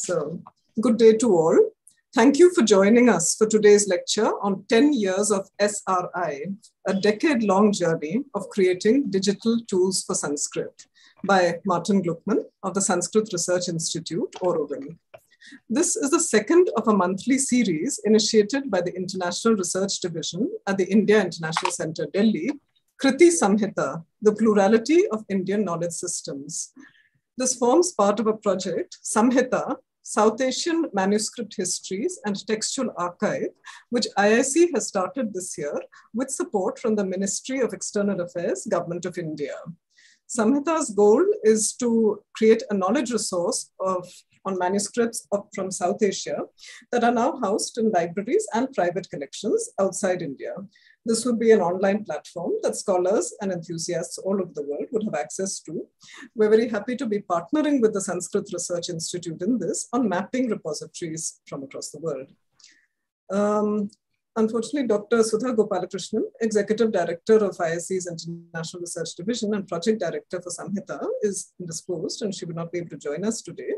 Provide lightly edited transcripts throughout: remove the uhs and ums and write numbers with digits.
So, good day to all. Thank you for joining us for today's lecture on 10 years of SRI, a decade-long journey of creating digital tools for Sanskrit by Martin Gluckman of the Sanskrit Research Institute, Auroville. This is the second of a monthly series initiated by the International Research Division at the India International Center, Delhi, Kriti-SAMHiTA, the Plurality of Indian Knowledge Systems. This forms part of a project, SAMHiTA, South Asian Manuscript Histories and Textual Archive, which IIC has started this year with support from the Ministry of External Affairs, Government of India. SAMHita's goal is to create a knowledge resource on manuscripts from South Asia that are now housed in libraries and private collections outside India. This would be an online platform that scholars and enthusiasts all over the world would have access to. We're very happy to be partnering with the Sanskrit Research Institute in this on mapping repositories from across the world. Unfortunately, Dr. Sudha Gopalakrishnan, Executive Director of IIC's International Research Division and Project Director for SAMHiTA, is indisposed and she will not be able to join us today.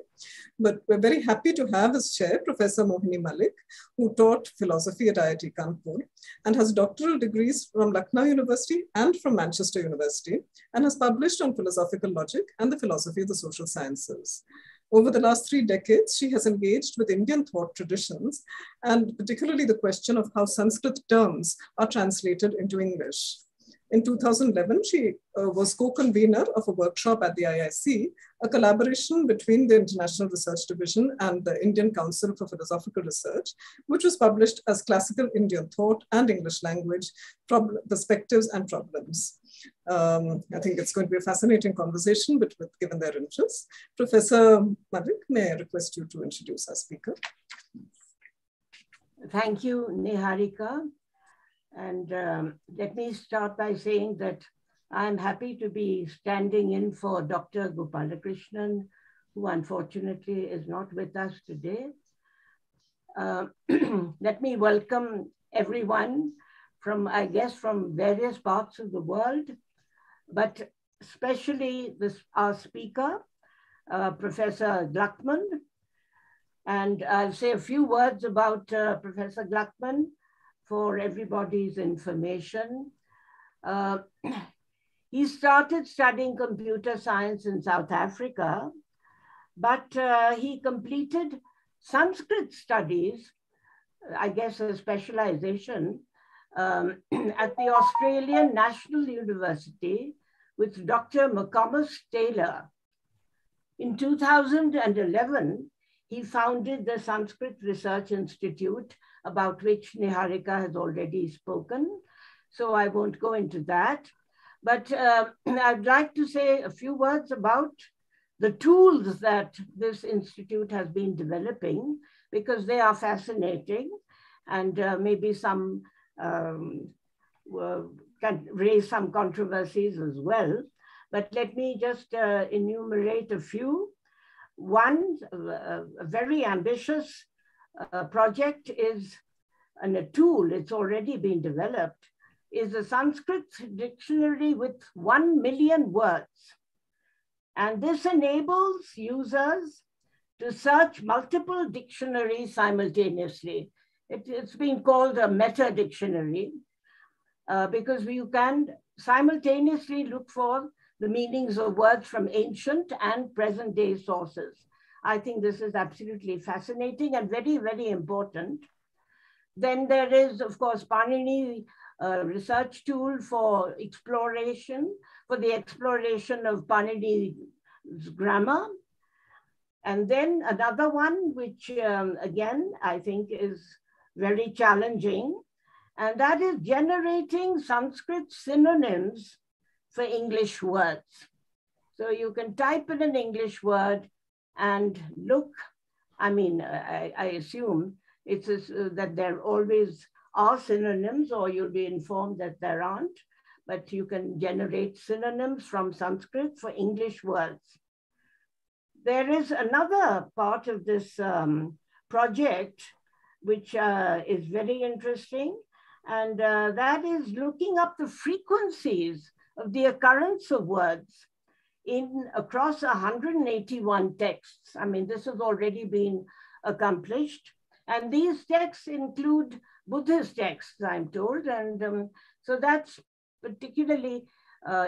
But we're very happy to have as chair, Professor Mohini Malik, who taught philosophy at IIT Kanpur and has doctoral degrees from Lucknow University and from Manchester University, and has published on philosophical logic and the philosophy of the social sciences. Over the last 3 decades, she has engaged with Indian thought traditions, and particularly the question of how Sanskrit terms are translated into English. In 2011, she was co-convener of a workshop at the IIC, a collaboration between the International Research Division and the Indian Council for Philosophical Research, which was published as Classical Indian Thought and English Language, Perspectives and Problems. I think it's going to be a fascinating conversation, but given their interests. Professor Malik, may I request you to introduce our speaker? Thank you, Niharika. And let me start by saying that I'm happy to be standing in for Dr. Gopalakrishnan, who unfortunately is not with us today. Let me welcome everyone from, I guess, from various parts of the world, but especially our speaker, Professor Gluckman. And I'll say a few words about Professor Gluckman for everybody's information. He started studying computer science in South Africa, but he completed Sanskrit studies, I guess a specialization, at the Australian National University with Dr. McComas Taylor. In 2011, he founded the Sanskrit Research Institute, about which Niharika has already spoken, so I won't go into that. But I'd like to say a few words about the tools that this institute has been developing, because they are fascinating and maybe some can raise some controversies as well. But let me just enumerate a few. One, a very ambitious project is, and a tool, it's already been developed, is a Sanskrit dictionary with 1 million words. And this enables users to search multiple dictionaries simultaneously. It's been called a meta dictionary because you can simultaneously look for the meanings of words from ancient and present day sources. I think this is absolutely fascinating and very, very important. Then there is, of course, Panini research tool for exploration, for the exploration of Panini's grammar. And then another one, which again, I think is very challenging, and that is generating Sanskrit synonyms for English words. So you can type in an English word and look, I mean, I assume it's that there always are synonyms, or you'll be informed that there aren't, but you can generate synonyms from Sanskrit for English words. There is another part of this project which is very interesting, and that is looking up the frequencies of the occurrence of words across 181 texts. I mean, this has already been accomplished. And these texts include Buddhist texts, I'm told. And so that's particularly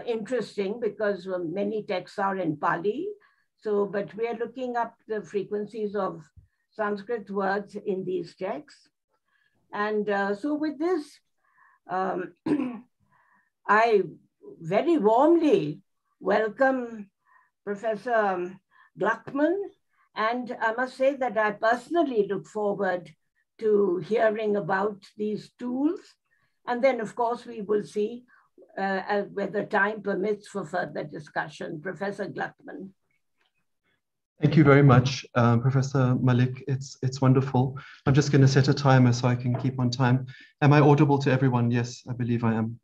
interesting because many texts are in Pali. So, but we are looking up the frequencies of Sanskrit words in these texts. And so with this, I very warmly welcome Professor Gluckman. And I must say that I personally look forward to hearing about these tools. And then, of course, we will see whether time permits for further discussion. Professor Gluckman. Thank you very much, Professor Malik. It's wonderful. I'm just going to set a timer so I can keep on time. Am I audible to everyone? Yes, I believe I am.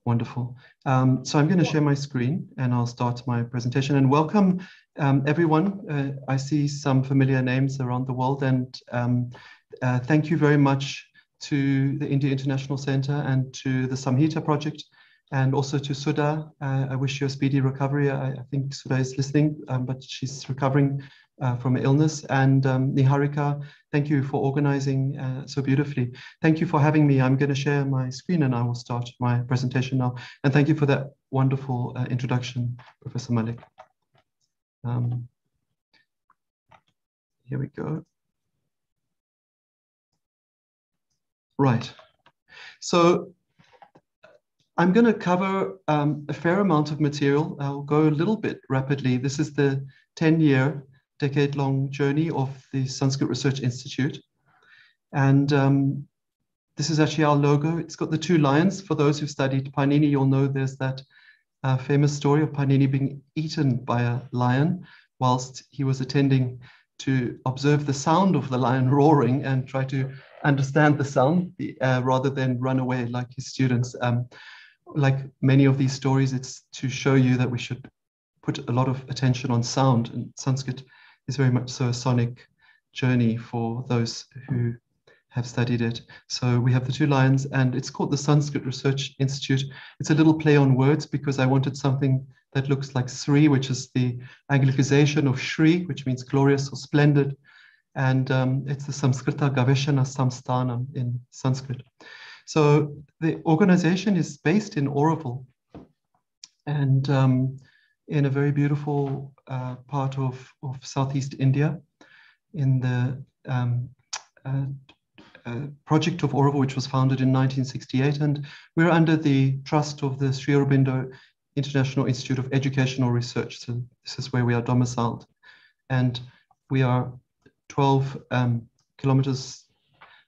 Wonderful. So I'm going to share my screen and I'll start my presentation. And welcome, everyone. I see some familiar names around the world. And thank you very much to the India International Center and to the Samhita project, and also to Sudha. I wish you a speedy recovery. I think Sudha is listening, but she's recovering from an illness. And Niharika, thank you for organizing so beautifully. Thank you for having me. I'm going to share my screen and I will start my presentation now. And thank you for that wonderful introduction, Professor Malik. Here we go. Right. So I'm going to cover a fair amount of material. I'll go a little bit rapidly. This is the 10-year, decade-long journey of the Sanskrit Research Institute. And this is actually our logo. It's got the two lions. For those who've studied Panini, you'll know there's that famous story of Panini being eaten by a lion whilst he was attending to observe the sound of the lion roaring and try to understand the sound rather than run away like his students. Like many of these stories, it's to show you that we should put a lot of attention on sound, and Sanskrit is very much so a sonic journey for those who have studied it. So we have the two lions, and it's called the Sanskrit Research Institute. It's a little play on words because I wanted something that looks like Sri, which is the Anglicization of Shri, which means glorious or splendid. And it's the Samskrita Gaveshana Samsthanam in Sanskrit. So the organization is based in Auroville and in a very beautiful part of Southeast India in the project of Auroville, which was founded in 1968. And we're under the trust of the Sri Aurobindo International Institute of Educational Research. So this is where we are domiciled. And we are 12 kilometers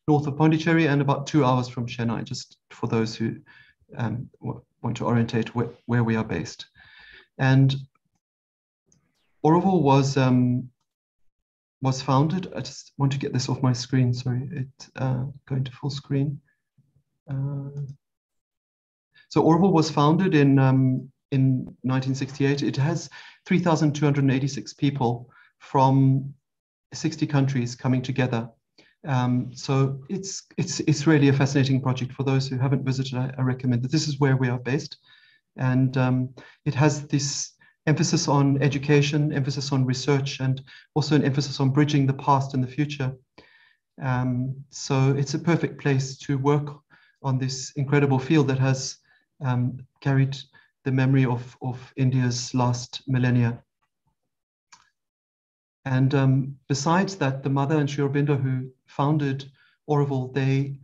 north of Pondicherry and about 2 hours from Chennai, just for those who want to orientate where we are based. And Auroville was founded. I just want to get this off my screen. Sorry, it's going to full screen. So Auroville was founded in 1968. It has 3,286 people from 60 countries coming together. So it's really a fascinating project. For those who haven't visited, I recommend that. This is where we are based. And it has this emphasis on education, emphasis on research, and also an emphasis on bridging the past and the future. So it's a perfect place to work on this incredible field that has carried the memory of India's last millennia. And besides that, the mother and Sri Aurobindo, who founded Auroville, they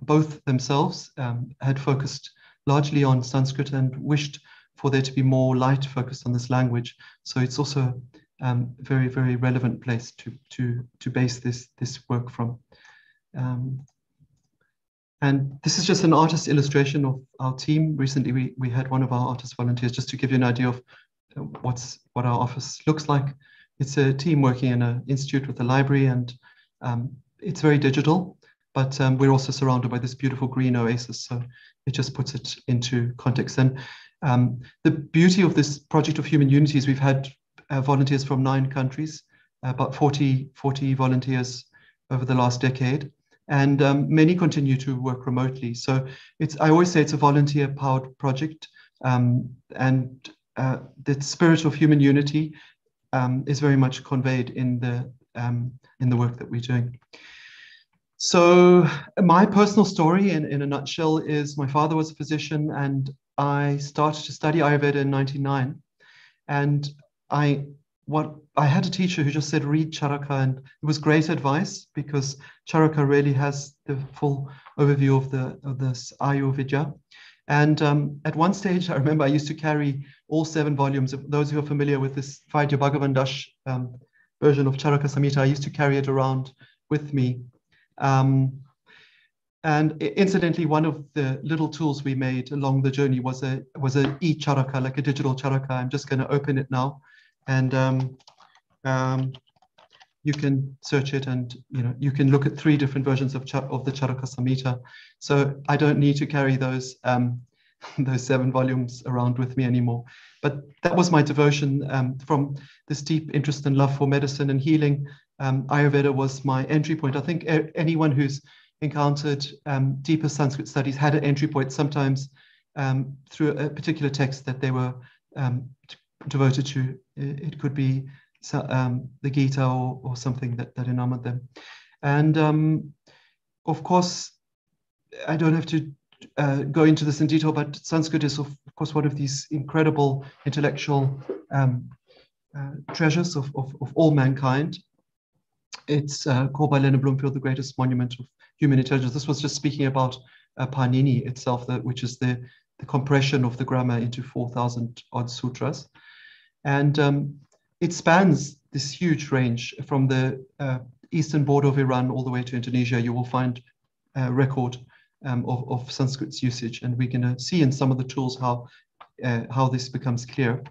both themselves had focused largely on Sanskrit and wished for there to be more light focused on this language. So it's also a very, very relevant place to base this work from. And this is just an artist illustration of our team. Recently, we had one of our artist volunteers, just to give you an idea of what our office looks like. It's a team working in an institute with a library, and it's very digital, but we're also surrounded by this beautiful green oasis. So it just puts it into context. And the beauty of this project of human unity is we've had volunteers from 9 countries, about 40 volunteers over the last decade. And many continue to work remotely. So I always say it's a volunteer-powered project. And the spirit of human unity is very much conveyed in the work that we're doing. So my personal story in a nutshell is my father was a physician, and I started to study Ayurveda in 1999. And I had a teacher who just said, read Charaka, and it was great advice because Charaka really has the full overview of this Ayurveda. And at one stage, I remember I used to carry all 7 volumes. Of those who are familiar with this Vaidya Bhagavan Das version of Charaka-Samhita, I used to carry it around with me. And incidentally, one of the little tools we made along the journey was a e-Charaka, like a digital Charaka. I'm just going to open it now, and you can search it, and you can look at 3 different versions of the Charaka-Samhita. So I don't need to carry those 7 volumes around with me anymore. But that was my devotion from this deep interest and love for medicine and healing. Ayurveda was my entry point. I think anyone who's encountered deeper Sanskrit studies had an entry point, sometimes through a particular text that they were devoted to. It could be the Gita or something that enamored them. And of course, I don't have to go into this in detail, but Sanskrit is of course one of these incredible intellectual treasures of all mankind. It's called by Leonard Bloomfield the greatest monument of human intelligence. This was just speaking about Panini itself, which is the compression of the grammar into 4,000 odd sutras. And it spans this huge range from the eastern border of Iran all the way to Indonesia. You will find a record of Sanskrit's usage, and we're going to see in some of the tools how this becomes clear.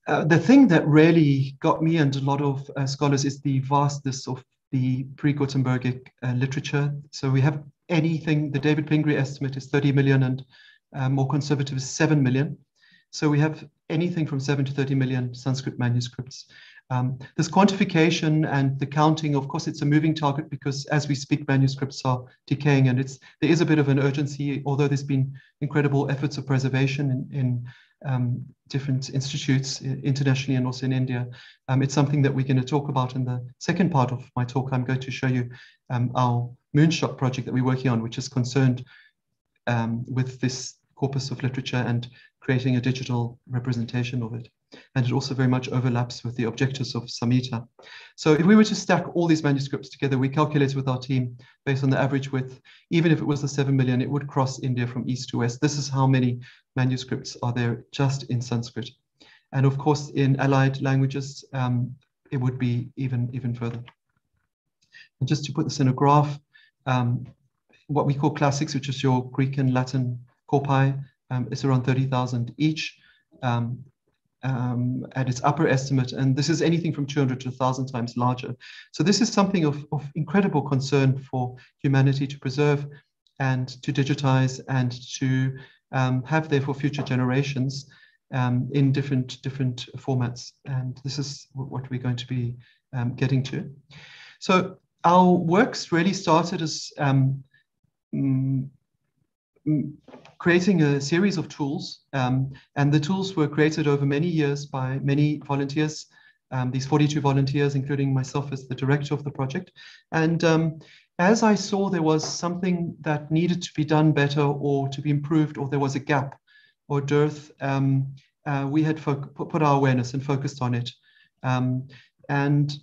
The thing that really got me and a lot of scholars is the vastness of the Pregutenbergic literature. So we have anything, the David Pingree estimate is 30 million, and more conservative is 7 million. So we have anything from 7 to 30 million Sanskrit manuscripts. This quantification and the counting, of course, it's a moving target because as we speak, manuscripts are decaying, and there is a bit of an urgency, although there's been incredible efforts of preservation in different institutes internationally and also in India. It's something that we're going to talk about in the second part of my talk. I'm going to show you our moonshot project that we're working on, which is concerned with this corpus of literature and creating a digital representation of it. And it also very much overlaps with the objectives of Samhita. So if we were to stack all these manuscripts together, we calculated with our team based on the average width, even if it was the 7 million, it would cross India from east to west. This is how many manuscripts are there just in Sanskrit. And of course, in allied languages, it would be even further. And just to put this in a graph, what we call classics, which is your Greek and Latin corpi, is around 30,000 each. At its upper estimate, and this is anything from 200 to 1,000 times larger. So this is something of incredible concern for humanity to preserve and to digitize and to have there for future generations in different formats. And this is what we're going to be getting to. So our works really started as creating a series of tools, and the tools were created over many years by many volunteers, these 42 volunteers, including myself as the director of the project. And as I saw there was something that needed to be done better or to be improved, or there was a gap or dearth, we had put our awareness and focused on it. And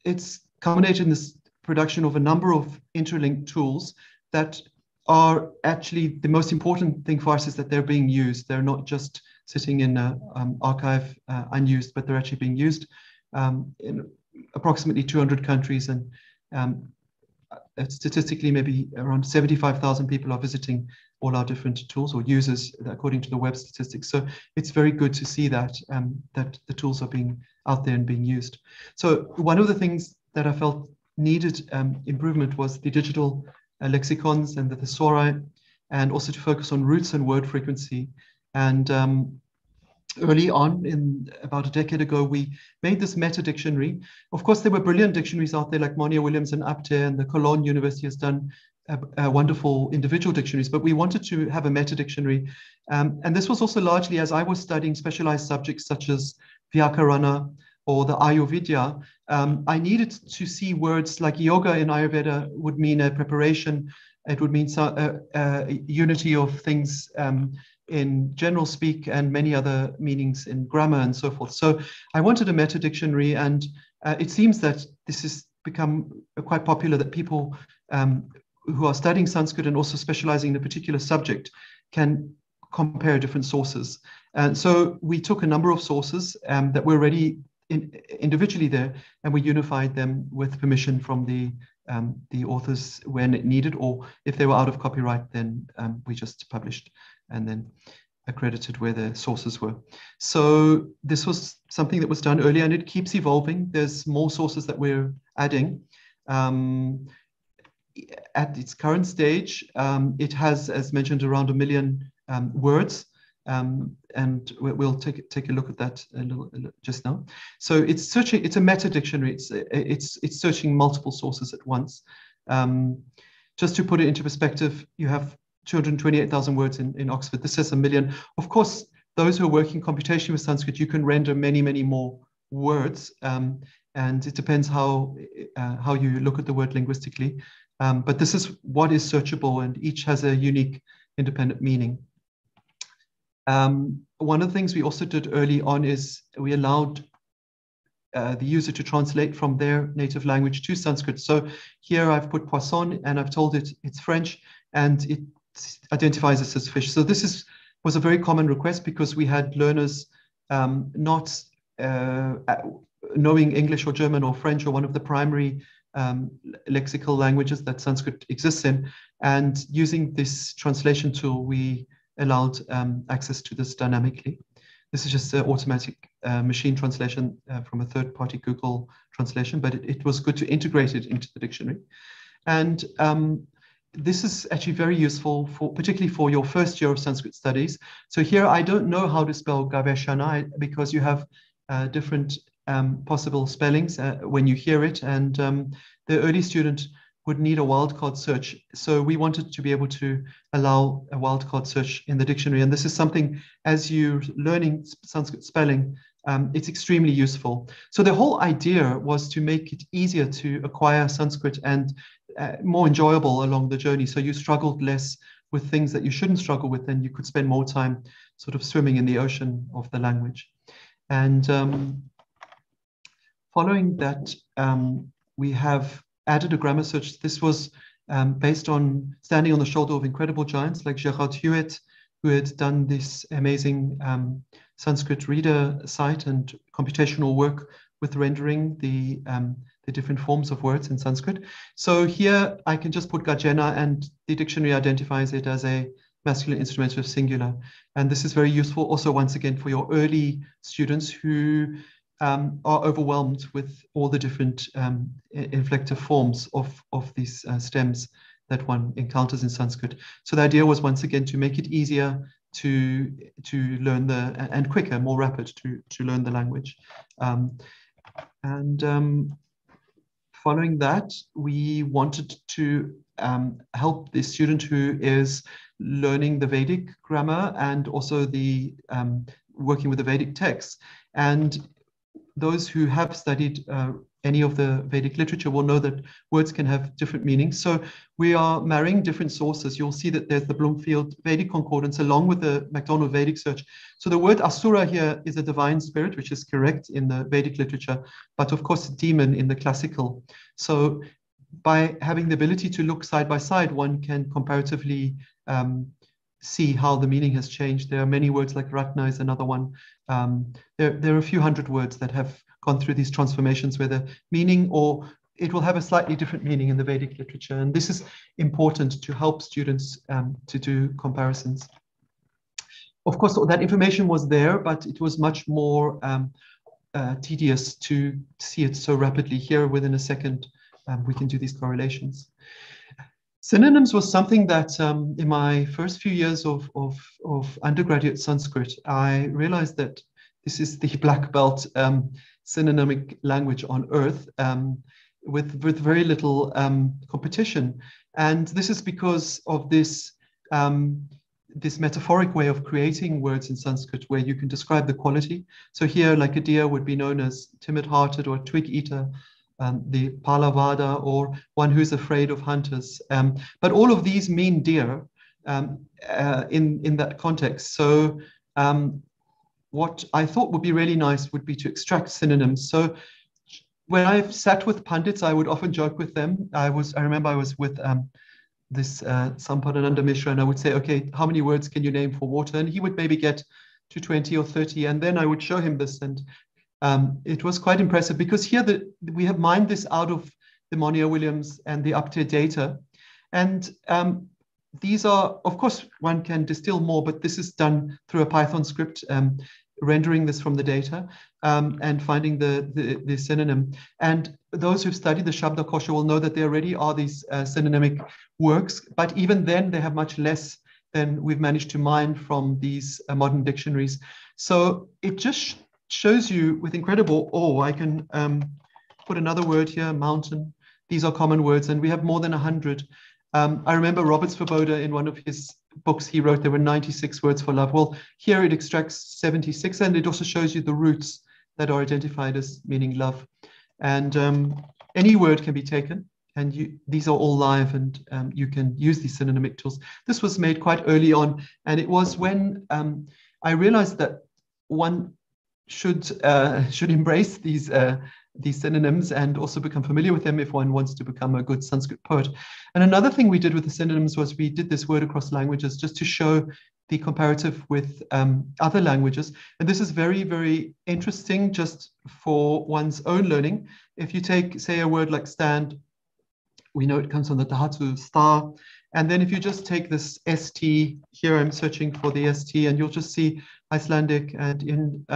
it's culminated in this production of a number of interlinked tools that are actually the most important thing for us is that they're being used. They're not just sitting in an archive unused, but they're actually being used in approximately 200 countries. And statistically, maybe around 75,000 people are visiting all our different tools, or users, according to the web statistics. So it's very good to see that, that the tools are being out there and being used. So one of the things that I felt needed improvement was the digital lexicons and the thesauri, and also to focus on roots and word frequency. And early on, in about a decade ago, we made this meta dictionary. Of course, there were brilliant dictionaries out there like Monia Williams and Apte, and the Cologne University has done wonderful individual dictionaries, but we wanted to have a meta dictionary. And this was also largely as I was studying specialized subjects such as Vyakarana or the Ayurveda. I needed to see words like yoga in Ayurveda would mean a preparation. It would mean unity of things in general speak, and many other meanings in grammar and so forth. So I wanted a meta dictionary, and it seems that this has become quite popular, that people who are studying Sanskrit and also specializing in a particular subject can compare different sources. And so we took a number of sources that were already individually there, and we unified them with permission from the authors when it needed, or if they were out of copyright, then we just published and then accredited where the sources were. So this was something that was done earlier, and it keeps evolving. There's more sources that we're adding. At its current stage, it has, as mentioned, around 1 million words, and we'll take a look at that a little just now. So it's searching. It's a meta dictionary. It's searching multiple sources at once. Just to put it into perspective, you have 228,000 words in Oxford. This says 1 million. Of course, those who are working computation with Sanskrit, you can render many, many more words, and it depends how you look at the word linguistically. But this is what is searchable, and each has a unique independent meaning. One of the things we also did early on is we allowed the user to translate from their native language to Sanskrit. So here I've put poisson, and I've told it it's French, and it identifies us as fish. So this was a very common request, because we had learners not knowing English or German or French or one of the primary lexical languages that Sanskrit exists in. And using this translation tool, we allowed access to this dynamically. This is just an automatic machine translation from a third-party Google translation, but it was good to integrate it into the dictionary. And this is actually very useful, particularly for your first year of Sanskrit studies. So here I don't know how to spell Gaveshana, because you have different possible spellings when you hear it, and the early student would need a wildcard search. So we wanted to be able to allow a wildcard search in the dictionary, and this is something, as you're learning Sanskrit spelling, it's extremely useful. So the whole idea was to make it easier to acquire Sanskrit and more enjoyable along the journey. So you struggled less with things that you shouldn't struggle with, and you could spend more time sort of swimming in the ocean of the language. And following that, we have added a grammar search. This was based on standing on the shoulder of incredible giants like Gerard Hewitt, who had done this amazing Sanskrit reader site and computational work with rendering the different forms of words in Sanskrit. So here I can just put Gajena, and the dictionary identifies it as a masculine instrumental singular. And this is very useful also, once again, for your early students who are overwhelmed with all the different inflective forms of these stems that one encounters in Sanskrit. So the idea was, once again, to make it easier to learn and quicker, more rapid to learn the language. Following that, we wanted to help the student who is learning the Vedic grammar and also the working with the Vedic texts. And those who have studied any of the Vedic literature will know that words can have different meanings. So we are marrying different sources. You'll see that there's the Bloomfield Vedic Concordance along with the MacDonald Vedic Search. So the word Asura here is a divine spirit, which is correct in the Vedic literature, but of course demon in the classical. So by having the ability to look side by side, one can comparatively see how the meaning has changed. There are many words, like Ratna is another one. There are a few hundred words that have gone through these transformations where the meaning, or it will have a slightly different meaning in the Vedic literature. And this is important to help students to do comparisons. Of course, that information was there, but it was much more tedious to see it so rapidly. Here, within a second, we can do these correlations. Synonyms was something that in my first few years of undergraduate Sanskrit, I realized that this is the black belt synonymic language on earth. with very little competition. And this is because of this, this metaphoric way of creating words in Sanskrit where you can describe the quality. So here, like a deer would be known as timid-hearted or twig eater, the palavada, or one who's afraid of hunters. But all of these mean deer in that context. So what I thought would be really nice would be to extract synonyms. So when I've sat with pundits, I would often joke with them. I remember I was with this Sampadananda Mishra, and I would say, okay, how many words can you name for water? And he would maybe get to 20 or 30. And then I would show him this. And it was quite impressive because here we have mined this out of the Monier-Williams and the UpTier data. And these are, of course, one can distill more, but this is done through a Python script, rendering this from the data and finding the synonym. And those who've studied the Shabda Kosha will know that there already are these synonymic works, but even then they have much less than we've managed to mine from these modern dictionaries. So it just shows you with incredible awe. I can put another word here, mountain. These are common words, and we have more than 100. I remember Robert Svoboda in one of his books he wrote, there were 96 words for love. Well, here it extracts 76, and it also shows you the roots that are identified as meaning love. And any word can be taken, and these are all live, and you can use these synonymic tools. This was made quite early on, and it was when I realized that one should embrace these synonyms and also become familiar with them if one wants to become a good Sanskrit poet. And another thing we did with the synonyms was we did this word across languages just to show the comparative with other languages. And this is very, very interesting just for one's own learning. If you take, say, a word like stand, we know it comes from the dhatu star. And then if you just take this ST, here I'm searching for the ST, and you'll just see Icelandic and in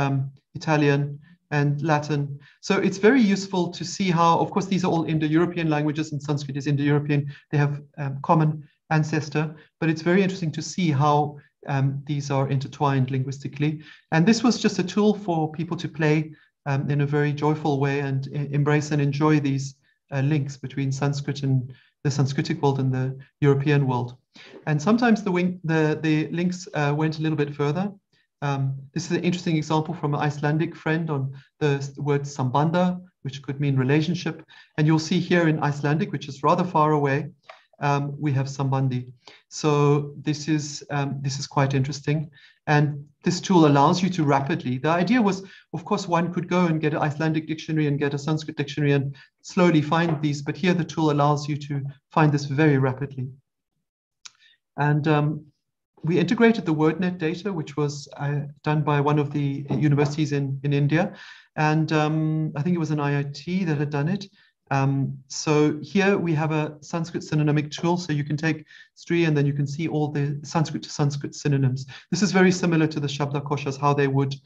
Italian and Latin. So it's very useful to see how, of course, these are all Indo-European languages, and Sanskrit is Indo-European. They have common ancestor, but it's very interesting to see how these are intertwined linguistically. And this was just a tool for people to play in a very joyful way and embrace and enjoy these links between Sanskrit and the Sanskritic world and the European world. And sometimes the links went a little bit further. This is an interesting example from an Icelandic friend on the word sambanda, which could mean relationship. And you'll see here in Icelandic, which is rather far away, we have sambandi. So this is quite interesting. And this tool allows you to rapidly, the idea was, of course, one could go and get an Icelandic dictionary and get a Sanskrit dictionary and slowly find these, but here the tool allows you to find this very rapidly. And we integrated the Wordnet data, which was done by one of the universities in India. And I think it was an IIT that had done it. So here we have a Sanskrit synonymic tool. So you can take Sri and then you can see all the Sanskrit to Sanskrit synonyms. This is very similar to the Shabda Koshas, how they would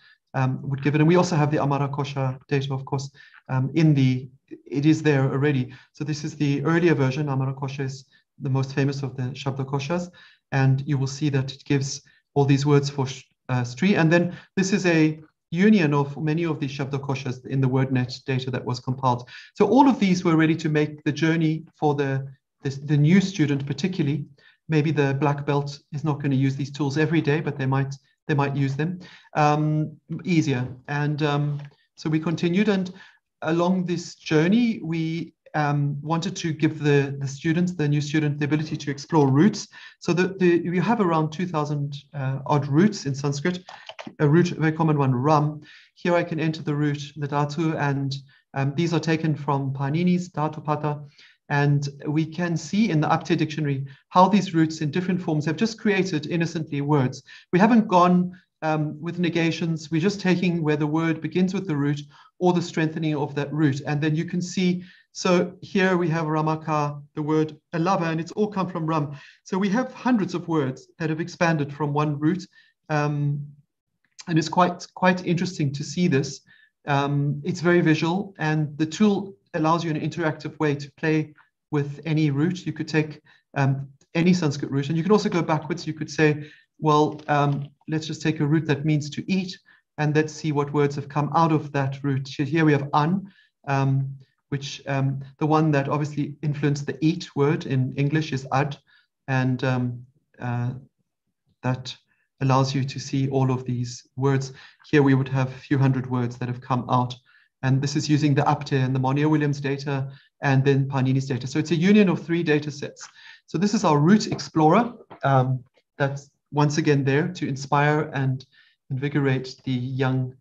give it. And we also have the Amara Kosha data, of course, it is there already. So this is the earlier version. Amara Kosha is the most famous of the Shabda Koshas. And you will see that it gives all these words for Sri. And then this is a union of many of these Shabda Koshas in the Wordnet data that was compiled. So all of these were ready to make the journey for the new student, particularly. Maybe the black belt is not going to use these tools every day, but they might use them easier. And so we continued, and along this journey, we wanted to give the new student, the ability to explore roots. So we have around 2,000 odd roots in Sanskrit. A root, a very common one, ram. Here I can enter the root, the dhatu, and these are taken from Panini's Dhatupata. And we can see in the UpTier dictionary how these roots in different forms have just created innocently words. We haven't gone with negations. We're just taking where the word begins with the root or the strengthening of that root. And then you can see, so here we have Ramaka, the word alava, and it's all come from Ram. So we have hundreds of words that have expanded from one root. And it's quite interesting to see this. It's very visual, and the tool allows you in an interactive way to play with any root. You could take any Sanskrit root, and you can also go backwards. You could say, well, let's just take a root that means to eat, and let's see what words have come out of that root. Here we have an, which the one that obviously influenced the eat word in English is ad, and that allows you to see all of these words. Here we would have a few hundred words that have come out. And this is using the Apte and the Monier-Williams data and then Panini's data. So it's a union of 3 data sets. So this is our root explorer that's once again there to inspire and invigorate the young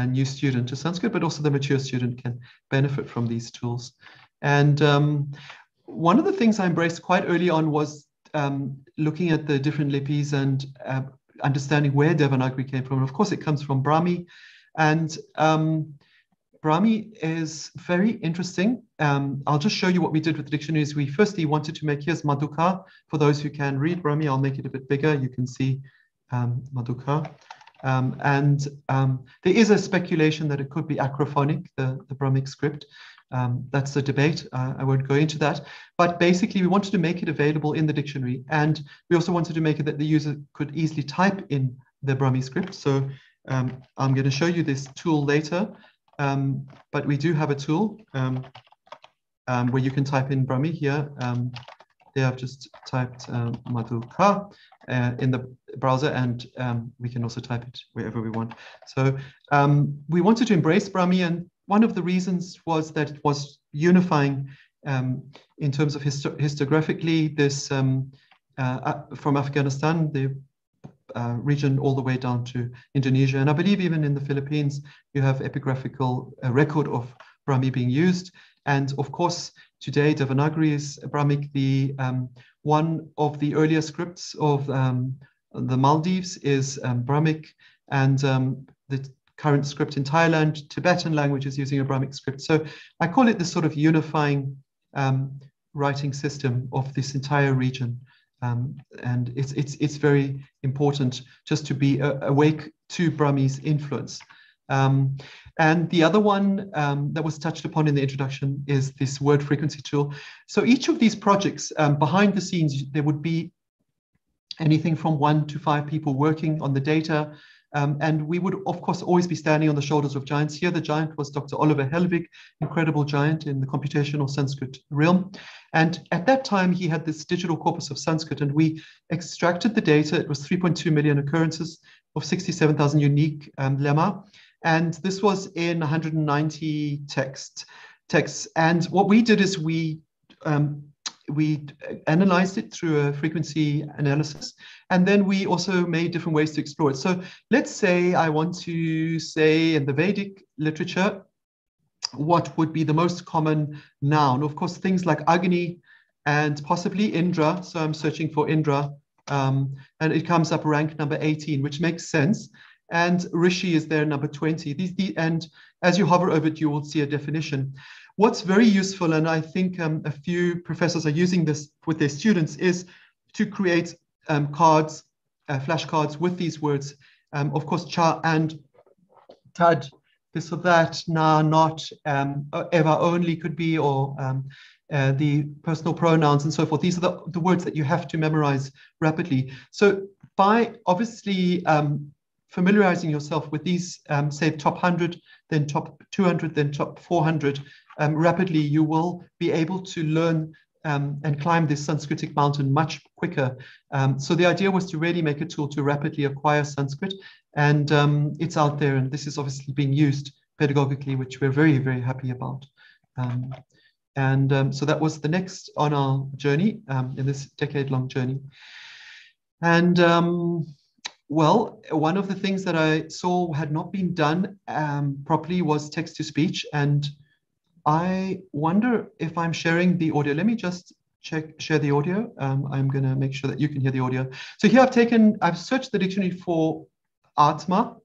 new student to Sanskrit, but also the mature student can benefit from these tools. And one of the things I embraced quite early on was looking at the different lipis and understanding where Devanagari came from. And of course, it comes from Brahmi. And Brahmi is very interesting. I'll just show you what we did with the dictionaries. We firstly wanted to make, here's Madhuka. For those who can read Brahmi, I'll make it a bit bigger. You can see Madhuka. There is a speculation that it could be acrophonic, the Brahmic script. That's a debate. I won't go into that. But basically, we wanted to make it available in the dictionary. And we also wanted to make it that the user could easily type in the Brahmi script. So I'm going to show you this tool later. But we do have a tool where you can type in Brahmi here. There I've just typed Madhuka in the browser, and we can also type it wherever we want. So we wanted to embrace Brahmi, and one of the reasons was that it was unifying in terms of historiographically this from Afghanistan, the region all the way down to Indonesia. And I believe even in the Philippines, you have epigraphical record of Brahmi being used. And of course, today, Devanagari is Brahmic. The one of the earlier scripts of the Maldives is Brahmic, and the current script in Thailand, Tibetan language, is using a Brahmic script. So I call it this sort of unifying writing system of this entire region. And it's very important just to be awake to Brahmi's influence. And the other one that was touched upon in the introduction is this word frequency tool. So each of these projects, behind the scenes, there would be anything from 1 to 5 people working on the data. And we would, of course, always be standing on the shoulders of giants. Here, the giant was Dr. Oliver Helvig, incredible giant in the computational Sanskrit realm. And at that time, he had this digital corpus of Sanskrit, and we extracted the data. It was 3.2 million occurrences of 67,000 unique lemma. And this was in 190 texts. And what we did is we analyzed it through a frequency analysis, and then we also made different ways to explore it. So let's say I want to say in the Vedic literature, what would be the most common noun? Of course, things like Agni and possibly Indra. So I'm searching for Indra, and it comes up rank number 18, which makes sense. And Rishi is there number 20. And as you hover over it, you will see a definition. What's very useful, and I think a few professors are using this with their students, is to create cards, flashcards with these words. Of course, cha and tad, this or that, na, not, ever, only could be, or the personal pronouns and so forth. These are the words that you have to memorize rapidly. So by obviously familiarizing yourself with these, say, top 100, then top 200, then top 400, rapidly, you will be able to learn and climb this Sanskritic mountain much quicker. So the idea was to really make a tool to rapidly acquire Sanskrit, and it's out there, and this is obviously being used pedagogically, which we're very, very happy about. So that was the next on our journey, in this decade-long journey. And well, one of the things that I saw had not been done properly was text-to-speech, and I wonder if I'm sharing the audio. Let me just share the audio. I'm going to make sure that you can hear the audio. So here I've searched the dictionary for Atma,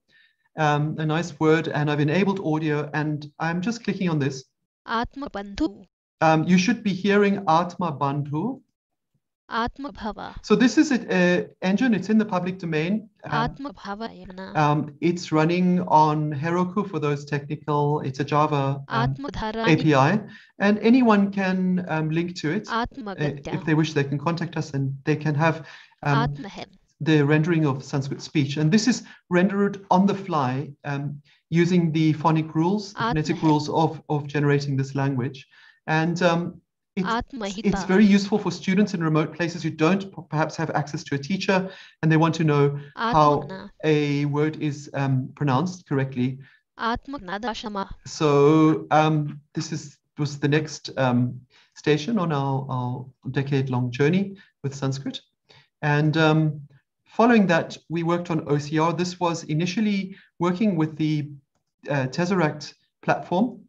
a nice word, and I've enabled audio, and I'm just clicking on this. Atma Bandhu. You should be hearing Atma Bandhu. Atma Bhava. So this is an engine. It's in the public domain. Atma Bhava. It's running on Heroku for those technical. It's a Java API, and anyone can link to it. If they wish, they can contact us, and they can have the rendering of Sanskrit speech. And this is rendered on the fly using the phonic rules, the phonetic rules of generating this language. And it's very useful for students in remote places who don't perhaps have access to a teacher and they want to know how a word is pronounced correctly. So this was the next station on our decade-long journey with Sanskrit. And following that, we worked on OCR. This was initially working with the Tesseract platform.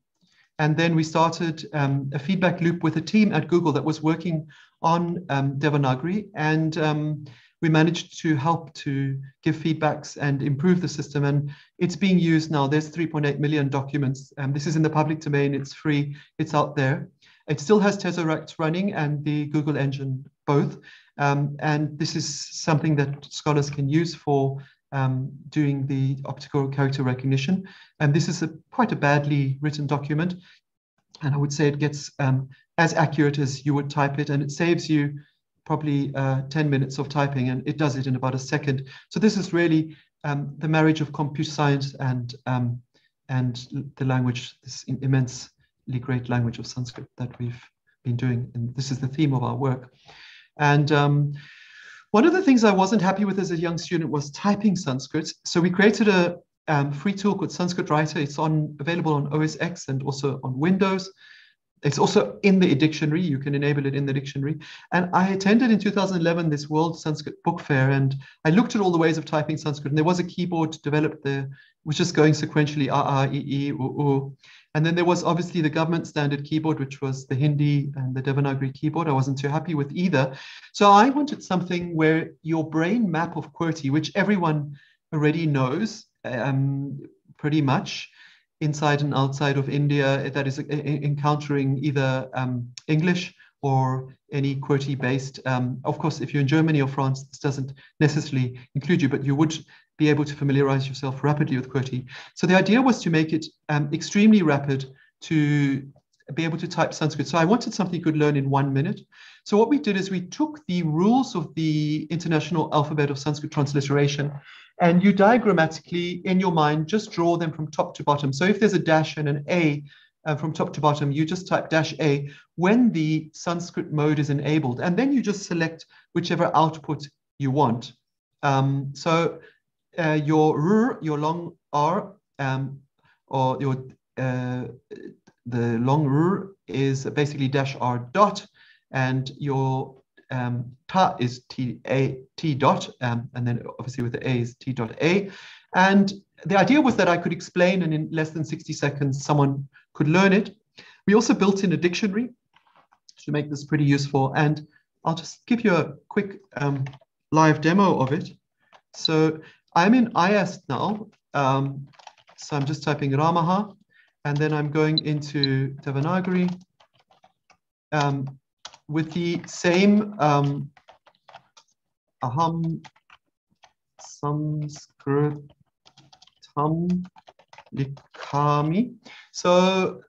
And then we started a feedback loop with a team at Google that was working on Devanagari. And we managed to help to give feedbacks and improve the system. And it's being used now. There's 3.8 million documents. This is in the public domain. It's free. It's out there. It still has Tesseract running and the Google engine both. And this is something that scholars can use for doing the optical character recognition. And this is quite a badly written document. And I would say it gets as accurate as you would type it. And it saves you probably 10 minutes of typing, and it does it in about a second. So this is really the marriage of computer science and the language, this immensely great language of Sanskrit that we've been doing. And this is the theme of our work. And one of the things I wasn't happy with as a young student was typing Sanskrit. So we created a free tool called Sanskrit Writer. It's available on OS X and also on Windows. It's also in the dictionary. You can enable it in the dictionary. And I attended in 2011 this World Sanskrit Book Fair, and I looked at all the ways of typing Sanskrit. And there was a keyboard developed there, which is going sequentially, I, U. And then there was obviously the government standard keyboard, which was the Hindi and the Devanagari keyboard. I wasn't too happy with either. So I wanted something where your brain map of QWERTY, which everyone already knows pretty much, inside and outside of India, that is encountering either English or any QWERTY-based. Of course, if you're in Germany or France, this doesn't necessarily include you, but you would be able to familiarize yourself rapidly with QWERTY. So the idea was to make it extremely rapid to be able to type Sanskrit. So I wanted something you could learn in 1 minute. So what we did is we took the rules of the International Alphabet of Sanskrit Transliteration, and you diagrammatically, in your mind, just draw them from top to bottom. So if there's a dash and an A from top to bottom, you just type -A when the Sanskrit mode is enabled. And then you just select whichever output you want. So your R, your long R, or your the long R is basically -R dot, and your ta is T dot, and then obviously with the A is T dot A. And the idea was that I could explain, and in less than 60 seconds, someone could learn it. We also built in a dictionary to make this pretty useful. And I'll just give you a quick live demo of it. So I'm in IAST now. So I'm just typing Ramaha, and then I'm going into Devanagari with the same aham sanskritam likhami. So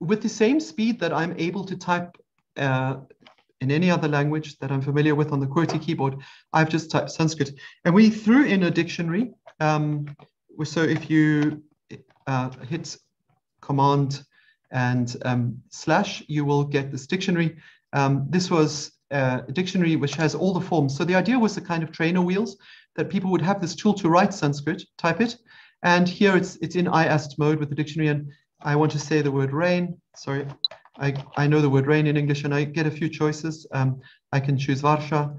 with the same speed that I'm able to type in any other language that I'm familiar with on the QWERTY keyboard, I've just typed Sanskrit. And we threw in a dictionary. So if you hit Command and / you will get this dictionary. This was a dictionary which has all the forms. So the idea was the kind of trainer wheels that people would have this tool to write Sanskrit, type it. And here it's in IAST mode with the dictionary. And I want to say the word rain. Sorry, I know the word rain in English, and I get a few choices. I can choose Varsha,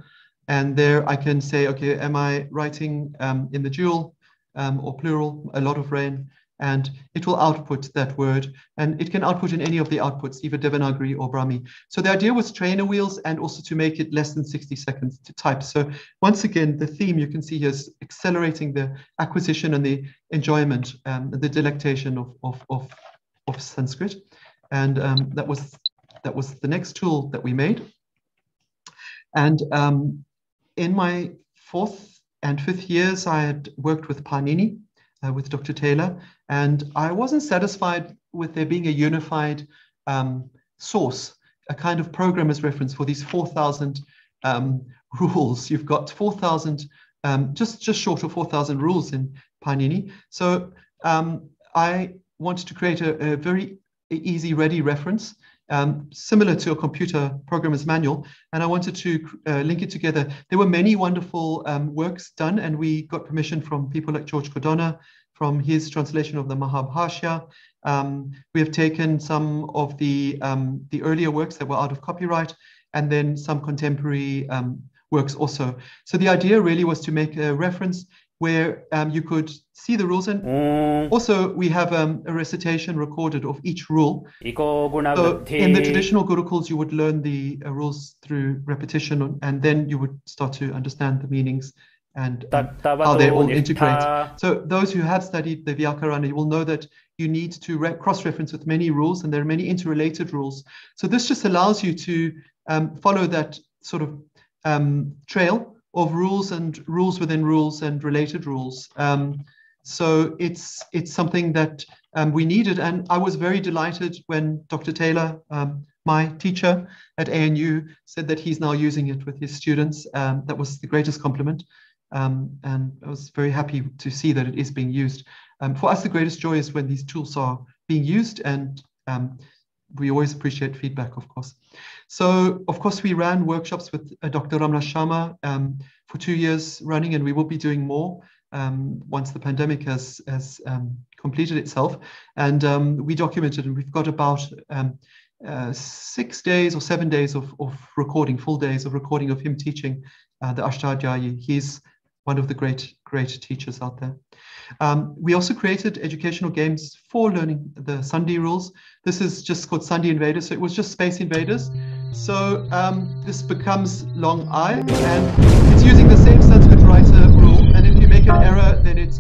and there I can say, okay, am I writing in the dual or plural, a lot of rain? And it will output that word, and it can output in any of the outputs, either Devanagari or Brahmi. So the idea was trainer wheels, and also to make it less than 60 seconds to type. So once again, the theme you can see here is accelerating the acquisition and the enjoyment, the delectation of Sanskrit. And that was the next tool that we made. And in my 4th and 5th years, I had worked with Panini, with Dr. Taylor, and I wasn't satisfied with there being a unified source, a kind of programmer's reference for these 4,000 rules. You've got 4,000, just short of 4,000 rules in Panini. So I wanted to create a very easy, ready reference, similar to a computer programmer's manual, and I wanted to link it together. There were many wonderful works done, and we got permission from people like George Codona, from his translation of the Mahabhashya. We have taken some of the earlier works that were out of copyright, and then some contemporary works also. So the idea really was to make a reference where you could see the rules, and also we have a recitation recorded of each rule. So in the traditional gurukuls, you would learn the rules through repetition, and then you would start to understand the meanings and how they all integrate. So those who have studied the Vyakarana, you will know that you need to cross-reference with many rules, and there are many interrelated rules. So this just allows you to follow that sort of trail of rules and rules within rules and related rules. So it's something that we needed, and I was very delighted when Dr. Taylor, my teacher at ANU, said that he's now using it with his students. That was the greatest compliment, and I was very happy to see that it is being used. For us, the greatest joy is when these tools are being used, and we always appreciate feedback, of course. So, of course, we ran workshops with Dr. Ramna Sharma for 2 years running, and we will be doing more once the pandemic has completed itself. And we documented, and we've got about 6 days or 7 days of recording, full days of recording of him teaching the Ashtadhyayi. He's one of the great teachers out there. We also created educational games for learning the Sandhi rules. This is just called Sandhi Invaders. So it was just Space Invaders. So this becomes long I, and it's using the same Sanskrit writer rule. And if you make an error, then it's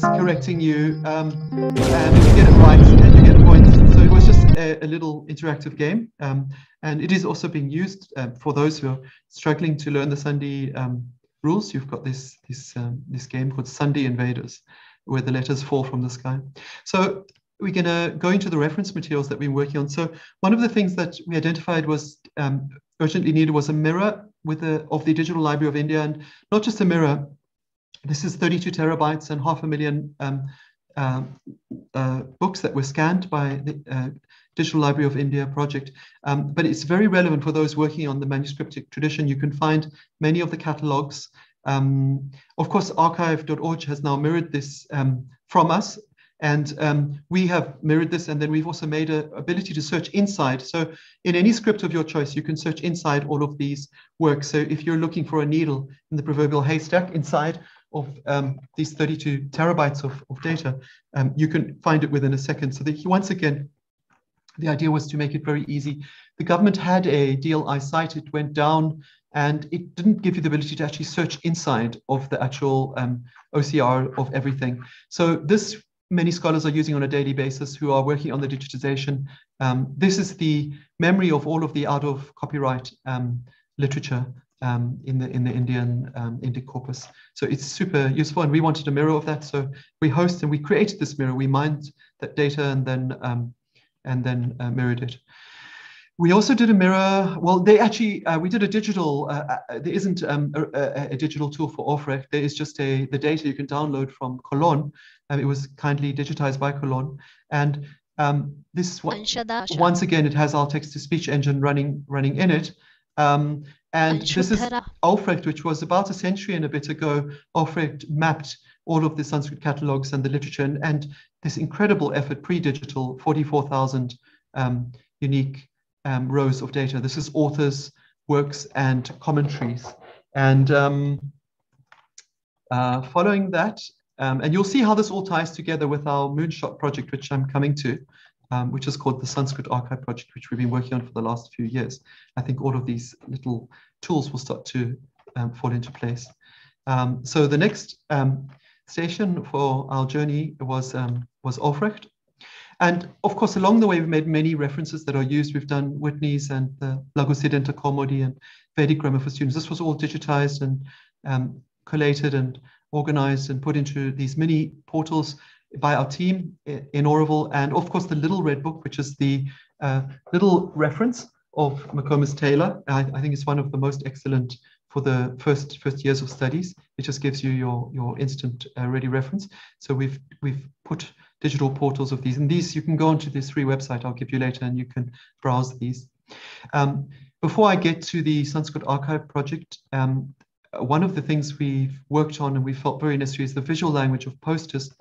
correcting you, and if you get it right, then you get points. So it was just a little interactive game, and it is also being used for those who are struggling to learn the Sandhi rules. You've got this game called Sandhi Invaders, where the letters fall from the sky. So we're going to go into the reference materials that we've been working on. So one of the things that we identified was urgently needed was a mirror of the Digital Library of India, and not just a mirror. This is 32 terabytes and 500,000 books that were scanned by the Digital Library of India project. But it's very relevant for those working on the manuscriptic tradition. You can find many of the catalogs. Of course, archive.org has now mirrored this from us. And we have mirrored this, and then we've also made an ability to search inside. So in any script of your choice, you can search inside all of these works. So if you're looking for a needle in the proverbial haystack inside of these 32 terabytes of data, you can find it within a second. So once again, the idea was to make it very easy. The government had a DLI site, it went down, and it didn't give you the ability to actually search inside of the actual OCR of everything. So this many scholars are using on a daily basis who are working on the digitization. This is the memory of all of the out of copyright literature in the Indian Indic corpus. So it's super useful, and we wanted a mirror of that. So we host and we created this mirror. We mined that data and then mirrored it. We also did a mirror. Well, they actually we did a digital. There isn't a digital tool for Ofrec. There is just the data you can download from Cologne. It was kindly digitized by Cologne, and this once again it has our text-to-speech engine running in it. And this is Alfrecht, which was about a century and a bit ago. Alfrecht mapped all of the Sanskrit catalogs and the literature, and this incredible effort, pre-digital, 44,000 unique rows of data. This is authors, works, and commentaries. And following that, and you'll see how this all ties together with our moonshot project, which I'm coming to, which is called the Sanskrit Archive project, which we've been working on for the last few years. I think all of these little tools will start to fall into place. So the next station for our journey was Alfrecht. And of course, along the way, we've made many references that are used. We've done Whitney's and the Laghusidenta Kaumudi and Vedic grammar for students. This was all digitized and collated and organized and put into these mini portals by our team in Auroville. And of course, the Little Red Book, which is the little reference of McComas Taylor. I think it's one of the most excellent for the first years of studies. It just gives you your instant ready reference. So we've put digital portals of these, and these you can go onto this free website I'll give you later, and you can browse these. Before I get to the Sanskrit Archive project, one of the things we've worked on and we felt very necessary is the visual language of posters.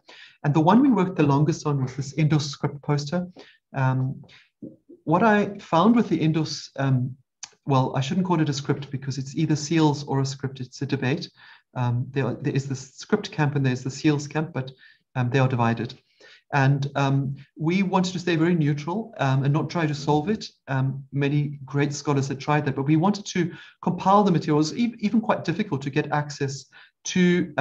And the one we worked the longest on was this Indus script poster. What I found with the Indus, well, I shouldn't call it a script because it's either seals or a script. It's a debate. There is the script camp and there's the seals camp, but they are divided. And we wanted to stay very neutral and not try to solve it. Many great scholars had tried that, but we wanted to compile the materials, even quite difficult to get access to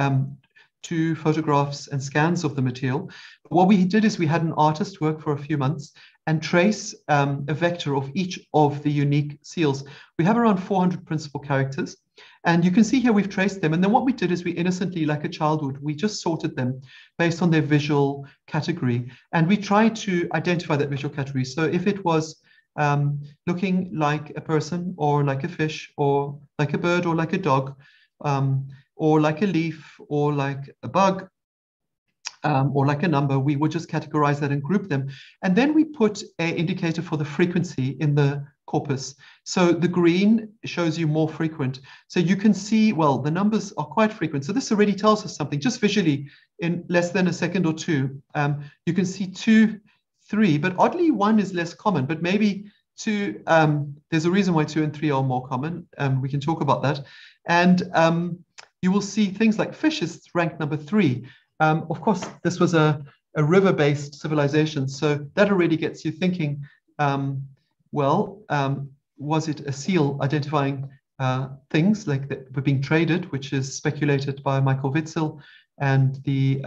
photographs and scans of the material. What we did is we had an artist work for a few months and trace a vector of each of the unique seals. We have around 400 principal characters. And you can see here we've traced them. And then what we did is we innocently, like a child would, we just sorted them based on their visual category. And we tried to identify that visual category. So if it was looking like a person or like a fish or like a bird or like a dog or like a leaf or like a bug or like a number, we would just categorize that and group them. And then we put an indicator for the frequency in the corpus. So the green shows you more frequent. So you can see, well, the numbers are quite frequent. So this already tells us something, just visually in less than a second or two. You can see 2, 3, but oddly 1 is less common, but maybe 2, there's a reason why 2 and 3 are more common. We can talk about that. And you will see things like fish is ranked number 3. Of course, this was a river-based civilization. So that already gets you thinking, was it a seal identifying things like that were being traded, which is speculated by Michael Witzel and the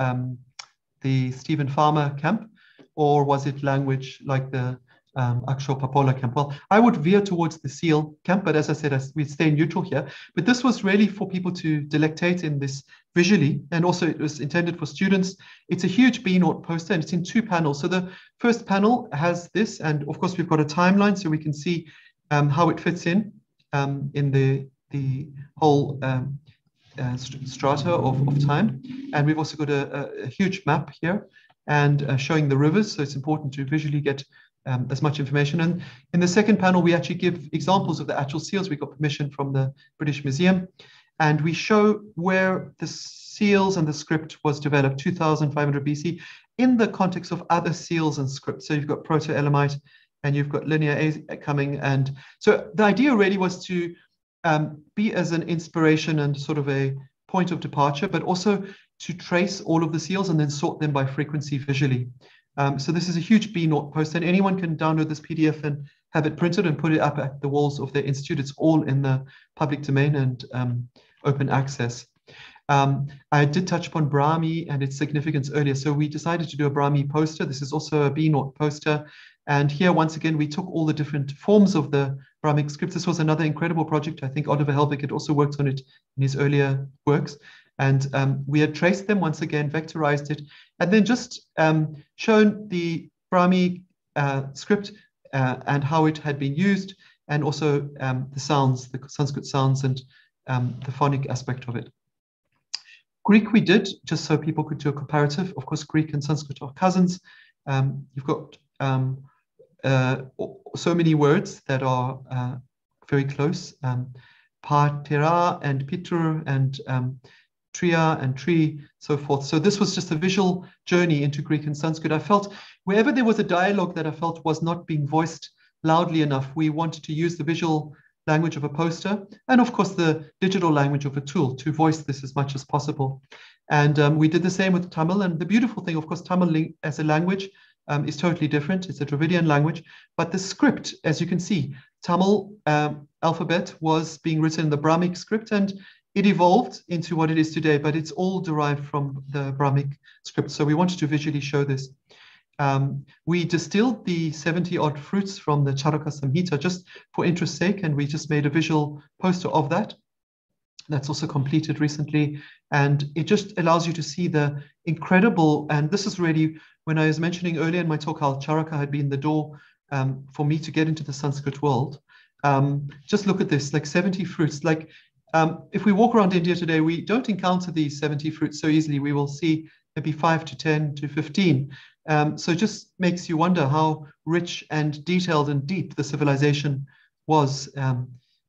Stephen Farmer camp, or was it language like the Aksho Papola camp? Well, I would veer towards the seal camp, but as I said, we stay neutral here. But this was really for people to delectate in this visually, and also it was intended for students. It's a huge B-Note poster, and it's in 2 panels. So the first panel has this, and of course we've got a timeline, so we can see how it fits in the whole strata of time. And we've also got a huge map here, and showing the rivers, so it's important to visually get as much information. And in the second panel, we actually give examples of the actual seals. We got permission from the British Museum, and we show where the seals and the script was developed, 2500 BC, in the context of other seals and scripts. So you've got Proto-Elamite, and you've got Linear A coming. And so the idea really was to be as an inspiration and sort of a point of departure, but also to trace all of the seals and then sort them by frequency visually. So this is a huge B-Note poster, and anyone can download this PDF and have it printed and put it up at the walls of their institute. It's all in the public domain and open access. I did touch upon Brahmi and its significance earlier. So we decided to do a Brahmi poster. This is also a B-Note poster. And here, once again, we took all the different forms of the Brahmic scripts. This was another incredible project. I think Oliver Helbig had also worked on it in his earlier works. And we had traced them once again, vectorized it, and then just shown the Brahmi script and how it had been used, and also the sounds, the Sanskrit sounds, and the phonic aspect of it. Greek we did, just so people could do a comparative. Of course, Greek and Sanskrit are cousins. You've got so many words that are very close. Patera and Pitr and Tria and Tree, so forth. So this was just a visual journey into Greek and Sanskrit. I felt wherever there was a dialogue that I felt was not being voiced loudly enough, we wanted to use the visual language of a poster and of course the digital language of a tool to voice this as much as possible. And we did the same with Tamil. And the beautiful thing, of course, Tamil as a language is totally different. It's a Dravidian language, but the script, as you can see, Tamil alphabet was being written in the Brahmic script, and it evolved into what it is today, but it's all derived from the Brahmic script. So we wanted to visually show this. We distilled the 70-odd fruits from the Kriti-SAMHiTA just for interest's sake, and we just made a visual poster of that. That's also completed recently, and it just allows you to see the incredible, and this is really, when I was mentioning earlier in my talk how Charaka had been the door for me to get into the Sanskrit world. Just look at this, like 70 fruits, like if we walk around India today, we don't encounter these 70 fruits so easily. We will see maybe 5 to 10 to 15. So it just makes you wonder how rich and detailed and deep the civilization was,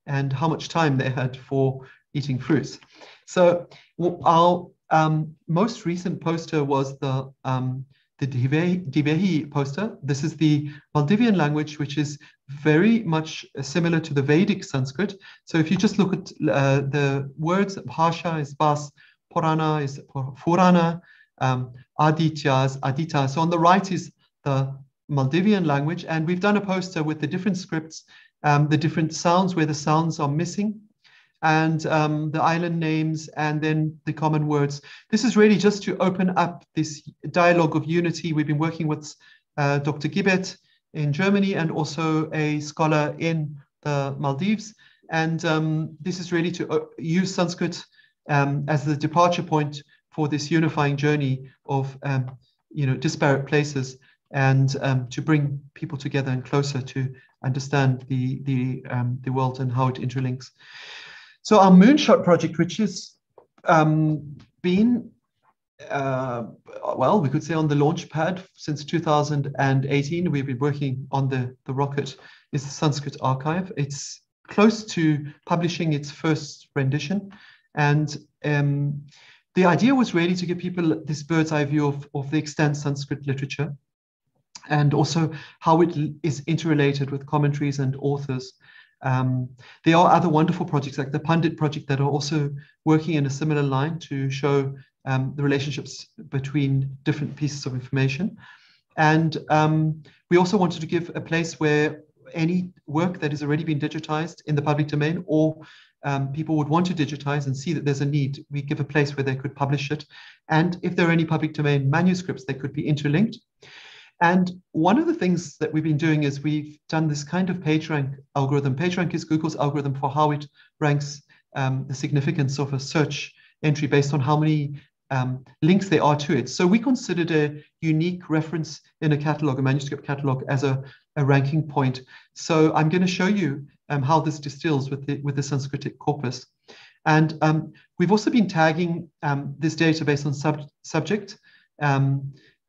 and how much time they had for eating fruits. So our most recent poster was the Divehi poster. This is the Maldivian language, which is very much similar to the Vedic Sanskrit. So if you just look at the words, Bhasha is Bas, Purana is Purana, Aditya is Adita. So on the right is the Maldivian language, and we've done a poster with the different scripts, the different sounds where the sounds are missing, and the island names, and then the common words. This is really just to open up this dialogue of unity. We've been working with Dr. Gibet in Germany and also a scholar in the Maldives. And this is really to use Sanskrit as the departure point for this unifying journey of disparate places, and to bring people together and closer to understand the world and how it interlinks. So our Moonshot project, which has been, well, we could say on the launch pad since 2018, we've been working on the rocket, is the Sanskrit Archive. It's close to publishing its first rendition. And the idea was really to give people this bird's eye view of the extant Sanskrit literature, and also how it is interrelated with commentaries and authors. There are other wonderful projects like the Pandit project that are also working in a similar line to show the relationships between different pieces of information. And we also wanted to give a place where any work that has already been digitized in the public domain, or people would want to digitize and see that there's a need, we give a place where they could publish it. And if there are any public domain manuscripts, they could be interlinked. And one of the things that we've been doing is we've done this kind of PageRank algorithm. PageRank is Google's algorithm for how it ranks the significance of a search entry based on how many links there are to it. So we considered a unique reference in a catalog, a manuscript catalog, as a ranking point. So I'm going to show you how this distills with the Sanskritic corpus. And we've also been tagging this data based on subject,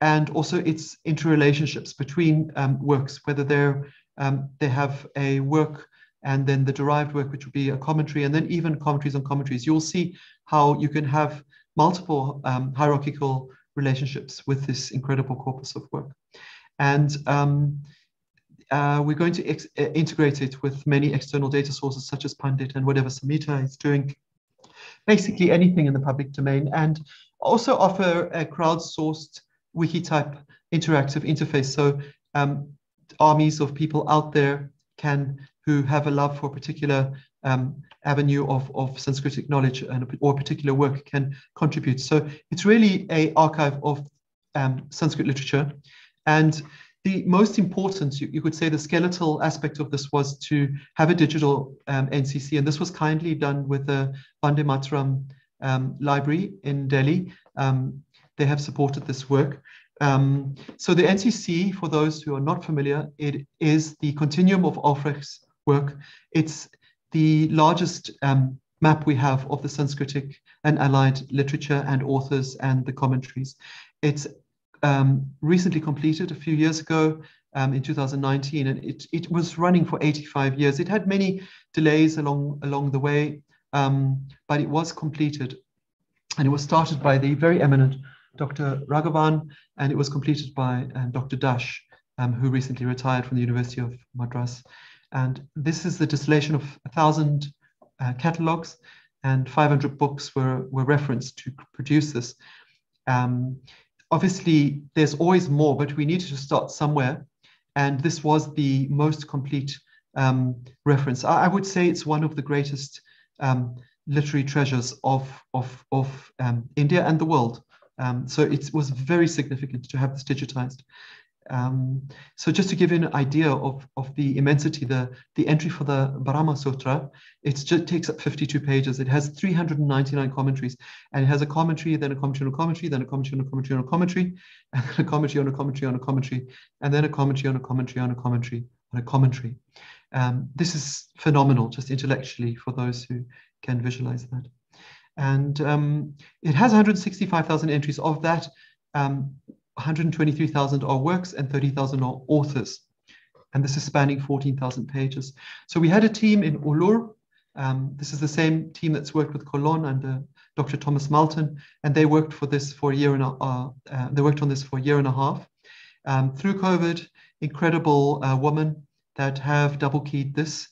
and also its interrelationships between works, whether they have a work and then the derived work, which would be a commentary, and then even commentaries on commentaries. You'll see how you can have multiple hierarchical relationships with this incredible corpus of work. And we're going to integrate it with many external data sources, such as Pandit and whatever Samhita is doing, basically anything in the public domain, and also offer a crowdsourced wiki-type interactive interface. So armies of people out there who have a love for a particular avenue of Sanskritic knowledge or a particular work can contribute. So it's really an archive of Sanskrit literature. And the most important, you could say, the skeletal aspect of this was to have a digital NCC. And this was kindly done with the Vande Mataram library in Delhi. They have supported this work. So the NCC, for those who are not familiar, it is the continuum of Alfrecht's work. It's the largest map we have of the Sanskritic and allied literature and authors and the commentaries. It's recently completed a few years ago in 2019, and it was running for 85 years. It had many delays along the way, but it was completed, and it was started by the very eminent Dr. Raghavan, and it was completed by Dr. Dash, who recently retired from the University of Madras. And this is the distillation of 1,000 catalogs, and 500 books were referenced to produce this. Obviously, there's always more, but we needed to start somewhere. And this was the most complete reference. I would say it's one of the greatest literary treasures of India and the world. So it was very significant to have this digitized. So just to give you an idea of the immensity, the entry for the Brahma Sutra, it just takes up 52 pages. It has 399 commentaries, and it has a commentary, then a commentary on a commentary, then a commentary on a commentary on a commentary, and then a commentary on a commentary on a commentary, and then a commentary on a commentary on a commentary on a commentary. This is phenomenal, just intellectually, for those who can visualize that. And it has 165,000 entries. Of that, 123,000 are works and 30,000 are authors. And this is spanning 14,000 pages. So we had a team in Ulur. This is the same team that's worked with Cologne under Dr. Thomas Malton, and they worked for this for a year and they worked on this for a year and a half. Through COVID, incredible women that have double-keyed this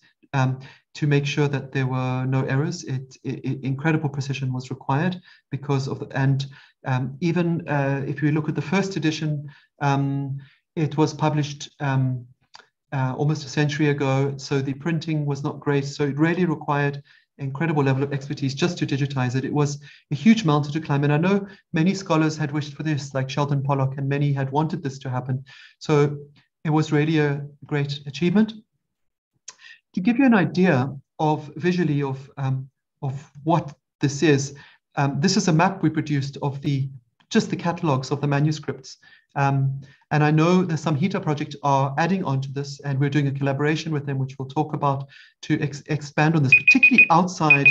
to make sure that there were no errors. Incredible precision was required because of even if you look at the first edition, it was published almost a century ago, so the printing was not great. So it really required an incredible level of expertise just to digitize it. It was a huge mountain to climb, and I know many scholars had wished for this, like Sheldon Pollock, and many had wanted this to happen. So it was really a great achievement. To give you an idea of visually of what this is a map we produced of just the catalogs of the manuscripts. And I know the SAMHiTA project are adding on to this, and we're doing a collaboration with them, which we'll talk about, to expand on this, particularly outside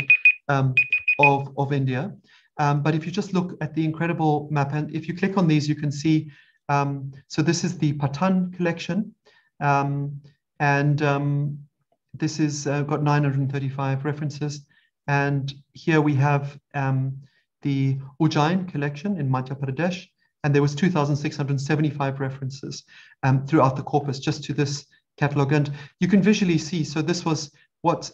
of India. But if you just look at the incredible map, and if you click on these, you can see, so this is the Patan collection, this is got 935 references. And here we have the Ujjain collection in Madhya Pradesh, and there was 2,675 references throughout the corpus just to this catalog. And you can visually see, so this was what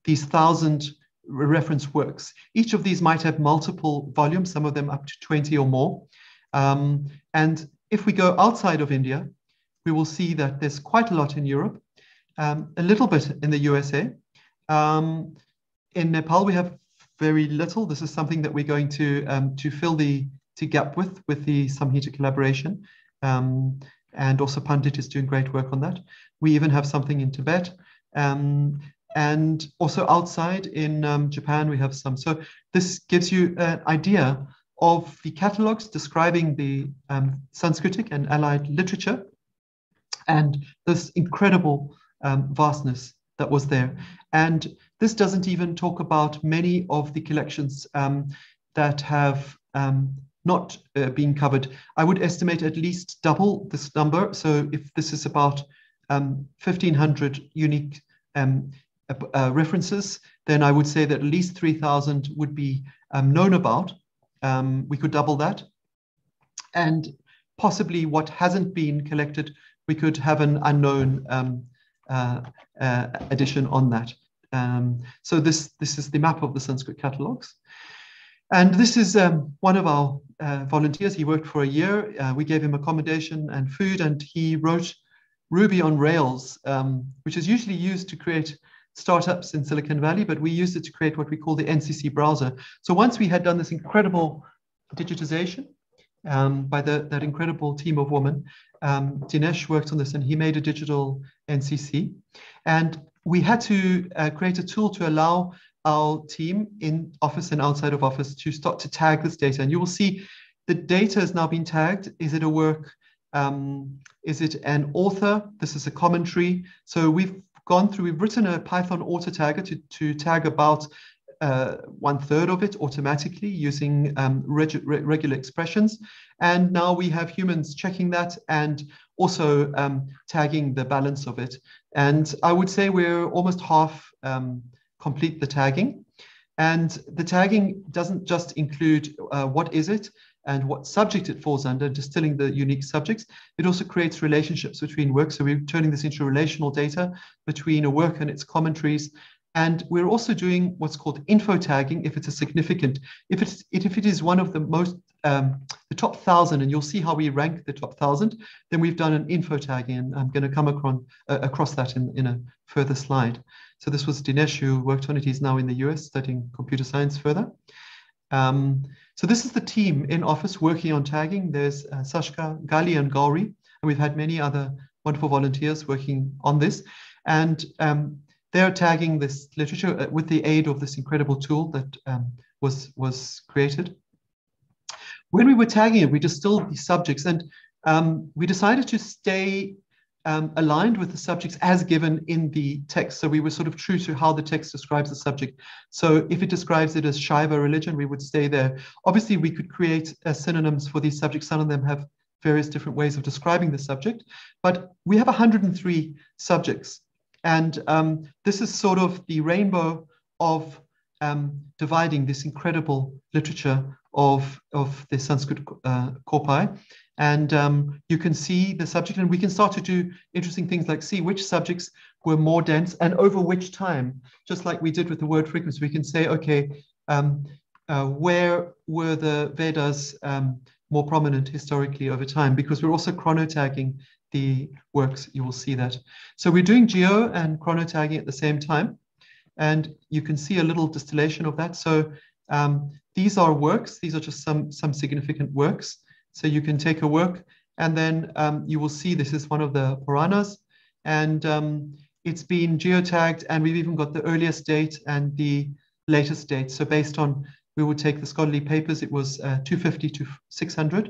these 1,000 reference works. Each of these might have multiple volumes, some of them up to 20 or more. And if we go outside of India, we will see that there's quite a lot in Europe, a little bit in the USA. In Nepal, we have very little. This is something that we're going to fill the gap with the SAMHiTA collaboration. And also Pandit is doing great work on that. We even have something in Tibet. And also outside in Japan, we have some. So this gives you an idea of the catalogs describing the Sanskritic and allied literature and this incredible vastness that was there. And this doesn't even talk about many of the collections that have not been covered. I would estimate at least double this number. So if this is about 1,500 unique references, then I would say that at least 3,000 would be known about. We could double that. And possibly what hasn't been collected, we could have an unknown addition on that. So this is the map of the Sanskrit catalogs. And this is one of our volunteers. He worked for a year. We gave him accommodation and food, and he wrote Ruby on Rails, which is usually used to create startups in Silicon Valley, but we used it to create what we call the NCC browser. So once we had done this incredible digitization by that incredible team of women, Dinesh worked on this, and he made a digital NCC. And we had to create a tool to allow our team in office and outside of office to start to tag this data. And you will see the data has now been tagged. Is it a work? Is it an author? This is a commentary. So we've written a Python auto tagger to tag about 1/3 of it automatically using regular expressions. And now we have humans checking that and also tagging the balance of it. And I would say we're almost half complete the tagging. And the tagging doesn't just include what is it and what subject it falls under, distilling the unique subjects. It also creates relationships between works. So we're turning this into relational data between a work and its commentaries. And we're also doing what's called info tagging if it's a significant, if it is one of the most, the top 1,000, and you'll see how we rank the top 1,000, then we've done an info tagging, and I'm going to come across that in a further slide. So this was Dinesh who worked on it. He's now in the US studying computer science further. So this is the team in office working on tagging. There's Sashka, Gali, and Gauri, and we've had many other wonderful volunteers working on this. And they're tagging this literature with the aid of this incredible tool that was created. When we were tagging it, we distilled the subjects, and we decided to stay aligned with the subjects as given in the text. So we were sort of true to how the text describes the subject. So if it describes it as Shaiva religion, we would stay there. Obviously, we could create synonyms for these subjects. Some of them have various different ways of describing the subject, but we have 103 subjects. And this is sort of the rainbow of dividing this incredible literature of the Sanskrit corpus. And you can see the subject, and we can start to do interesting things like see which subjects were more dense and over which time, just like we did with the word frequency. We can say, okay, where were the Vedas more prominent historically over time? Because we're also chronotagging the works, you will see that. So we're doing geo and chronotagging at the same time. And you can see a little distillation of that. So these are works. These are just some significant works. So you can take a work, and then you will see this is one of the Puranas, and it's been geotagged, and we've even got the earliest date and the latest date. So based on, we would take the scholarly papers, it was 250 to 600,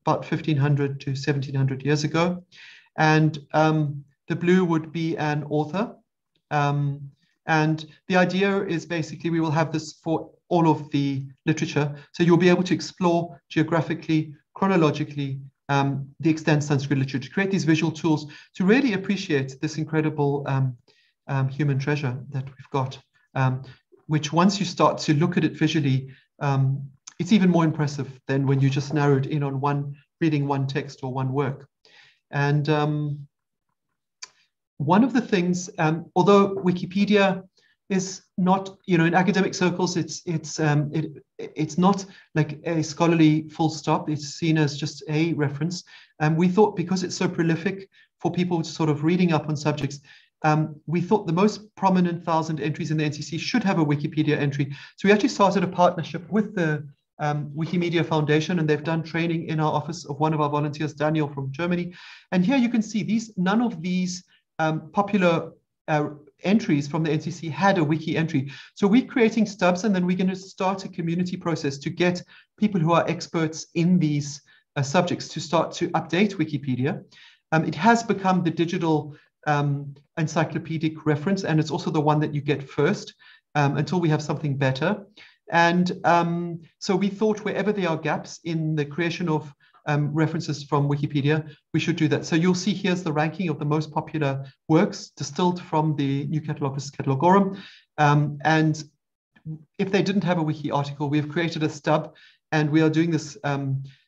about 1500 to 1700 years ago. And the blue would be an author. And the idea is basically we will have this for all of the literature. So you'll be able to explore geographically, chronologically, the extent Sanskrit literature, to create these visual tools to really appreciate this incredible human treasure that we've got, which once you start to look at it visually, it's even more impressive than when you just narrowed in on reading one text or one work. And one of the things, although Wikipedia is not, in academic circles, it's not like a scholarly full stop. It's seen as just a reference. And we thought, because it's so prolific for people sort of reading up on subjects, we thought the most prominent 1,000 entries in the NCC should have a Wikipedia entry. So we actually started a partnership with the Wikimedia Foundation, and they've done training in our office of one of our volunteers, Daniel from Germany. And here you can see none of these popular entries from the NCC had a wiki entry. So we're creating stubs, and then we're going to start a community process to get people who are experts in these subjects to start to update Wikipedia. It has become the digital encyclopedic reference, and it's also the one that you get first until we have something better. And so we thought wherever there are gaps in the creation of references from Wikipedia, we should do that. So you'll see here's the ranking of the most popular works distilled from the New Catalogus Catalogorum. And if they didn't have a wiki article, we've created a stub, and we are doing this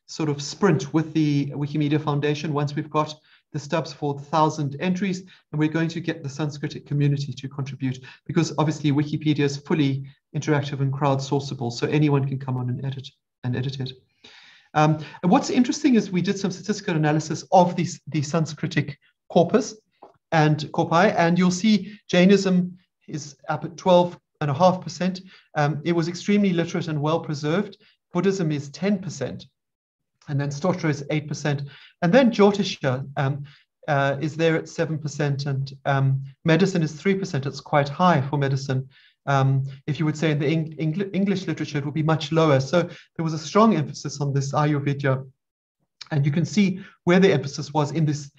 sort of sprint with the Wikimedia Foundation once we've got the stubs for 1,000 entries, and we're going to get the Sanskritic community to contribute, because obviously Wikipedia is fully interactive and crowdsourceable, so anyone can come on and edit it. And what's interesting is we did some statistical analysis of the Sanskritic corpus and corpus, and you'll see Jainism is up at 12.5%. It was extremely literate and well preserved. Buddhism is 10%. And then Stotra is 8%. And then Jyotisha is there at 7%. And medicine is 3%. It's quite high for medicine. If you would say in the English literature, it would be much lower. So there was a strong emphasis on this Ayurveda. And you can see where the emphasis was in this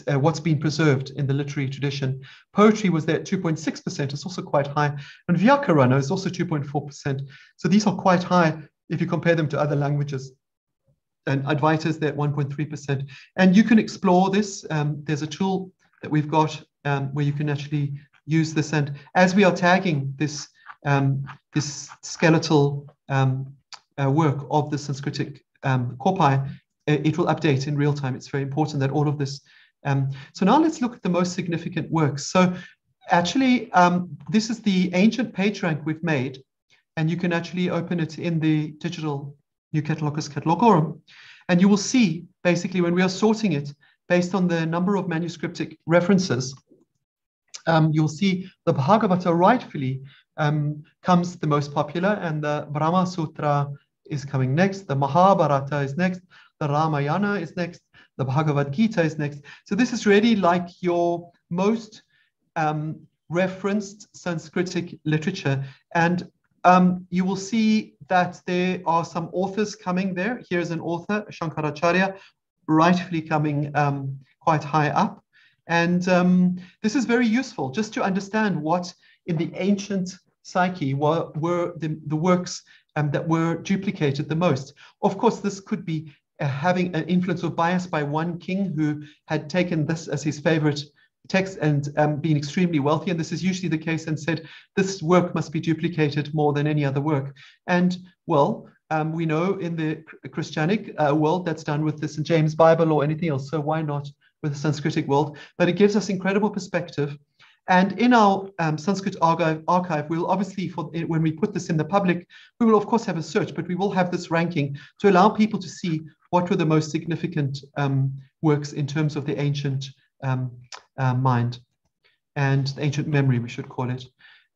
what's been preserved in the literary tradition. Poetry was there at 2.6%. It's also quite high. And Vyakarana is also 2.4%. So these are quite high if you compare them to other languages. And Advaita is there at 1.3%. And you can explore this. There's a tool that we've got where you can actually use this. And as we are tagging this, this skeletal work of the Sanskritic corpus, it will update in real time. It's very important that all of this. So now let's look at the most significant works. So actually, this is the ancient page rank we've made. And you can actually open it in the digital New Catalogus Catalogorum. And you will see, basically, when we are sorting it based on the number of manuscriptic references, you'll see the Bhagavata rightfully comes the most popular, and the Brahma Sutra is coming next, the Mahabharata is next, the Ramayana is next, the Bhagavad Gita is next. So this is really like your most referenced Sanskritic literature. And you will see that there are some authors coming there. Here's an author, Shankaracharya, rightfully coming quite high up. And this is very useful just to understand what in the ancient psyche were the works that were duplicated the most. Of course, this could be having an influence or bias by one king who had taken this as his favorite text and been extremely wealthy. And this is usually the case, and said, this work must be duplicated more than any other work. And well, we know in the Christianic world that's done with the St. James Bible or anything else. So why not with the Sanskritic world? But it gives us incredible perspective. And in our Sanskrit archive, we'll obviously, when we put this in the public, we will of course have a search, but we will have this ranking to allow people to see what were the most significant works in terms of the ancient mind and the ancient memory, we should call it.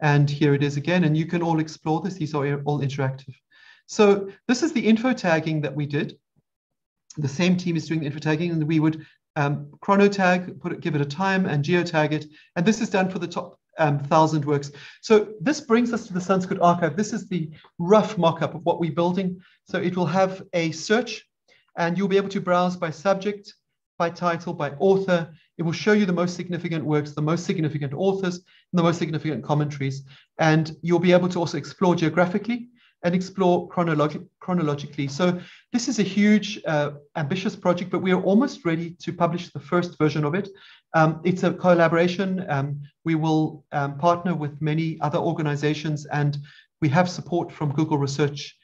And here it is again, and you can all explore this. These are all interactive. So this is the info tagging that we did. The same team is doing the info tagging, and we would chronotag, give it a time, and geotag it. And this is done for the top 1,000 works. So this brings us to the Sanskrit Archive. This is the rough mock-up of what we're building. So it will have a search, and you'll be able to browse by subject, by title, by author. It will show you the most significant works, the most significant authors, and the most significant commentaries. And you'll be able to also explore geographically and explore chronologically. So this is a huge, ambitious project, but we are almost ready to publish the first version of it. It's a collaboration. We will partner with many other organizations, and we have support from Google Research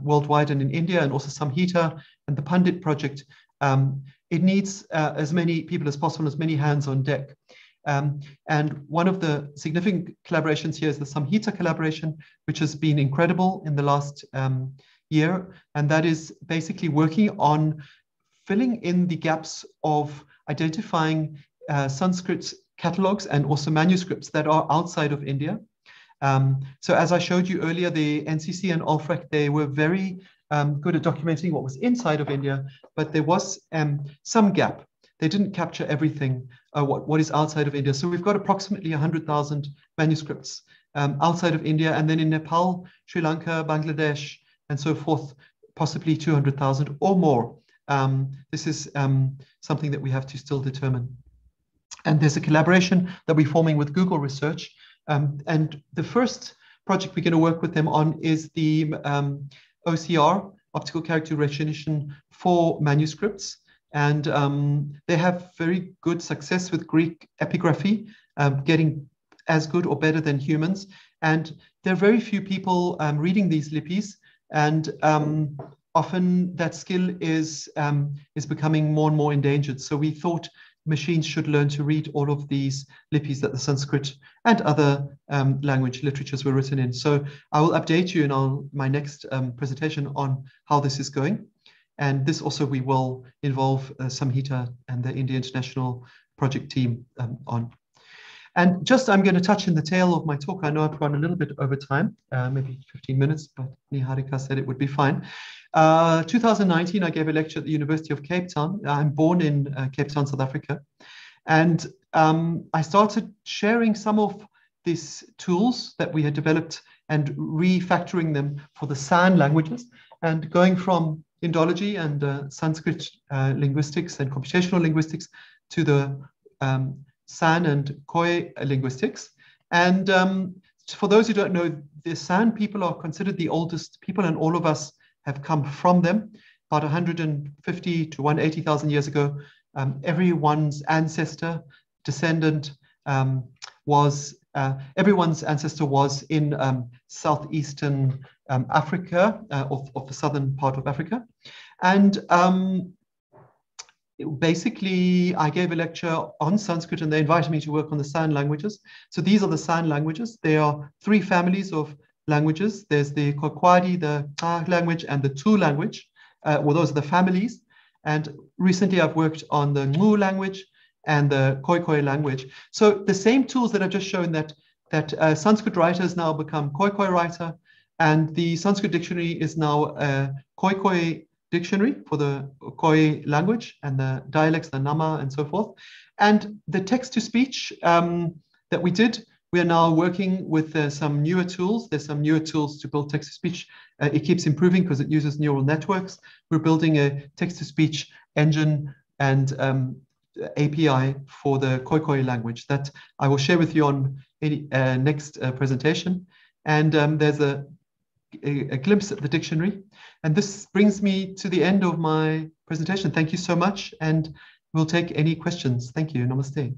worldwide and in India, and also SAMHiTA and the Pandit project. It needs as many people as possible, as many hands on deck. And one of the significant collaborations here is the SAMHiTA collaboration, which has been incredible in the last year. And that is basically working on filling in the gaps of identifying Sanskrit catalogs and also manuscripts that are outside of India. So as I showed you earlier, the NCC and Alfrecht, they were very good at documenting what was inside of India, but there was some gap. They didn't capture everything, what is outside of India. So we've got approximately 100,000 manuscripts outside of India, and then in Nepal, Sri Lanka, Bangladesh, and so forth, possibly 200,000 or more. This is something that we have to still determine. And there's a collaboration that we're forming with Google Research. And the first project we're going to work with them on is the OCR, optical character recognition for manuscripts. And they have very good success with Greek epigraphy, getting as good or better than humans. And there are very few people reading these lipis, and often that skill is becoming more and more endangered. So we thought machines should learn to read all of these lipis that the Sanskrit and other language literatures were written in. So I will update you in my next presentation on how this is going. And this also we will involve SAMHiTA and the IIC-International project team on. And just I'm going to touch in the tail of my talk. I know I've gone a little bit over time, maybe 15 minutes, but Niharika said it would be fine. 2019, I gave a lecture at the University of Cape Town. I'm born in Cape Town, South Africa. And I started sharing some of these tools that we had developed and refactoring them for the San languages, and going from Indology and Sanskrit linguistics and computational linguistics to the San and Khoe linguistics. And for those who don't know, the San people are considered the oldest people, and all of us have come from them. About 150 to 180,000 years ago, everyone's ancestor, descendant everyone's ancestor was in southeastern Africa, of the southern part of Africa. And basically, I gave a lecture on Sanskrit, and they invited me to work on the San languages. So these are the San languages. There are 3 families of languages. There's the Khoekwadi, the Kha language, and the Tu language. Well, those are the families. And recently, I've worked on the Ngu language and the Khoe language. So the same tools that I've just shown, that Sanskrit writers now become Khoe writer, and the Sanskrit dictionary is now a Khoe dictionary for the Khoe language and the dialects, the Nama and so forth. And the text-to-speech that we did, we are now working with some newer tools. There's some newer tools to build text-to-speech. It keeps improving because it uses neural networks. We're building a text-to-speech engine and API for the Khoe language that I will share with you on any next presentation. And there's a glimpse at the dictionary. And this brings me to the end of my presentation. Thank you so much. And we'll take any questions. Thank you. Namaste.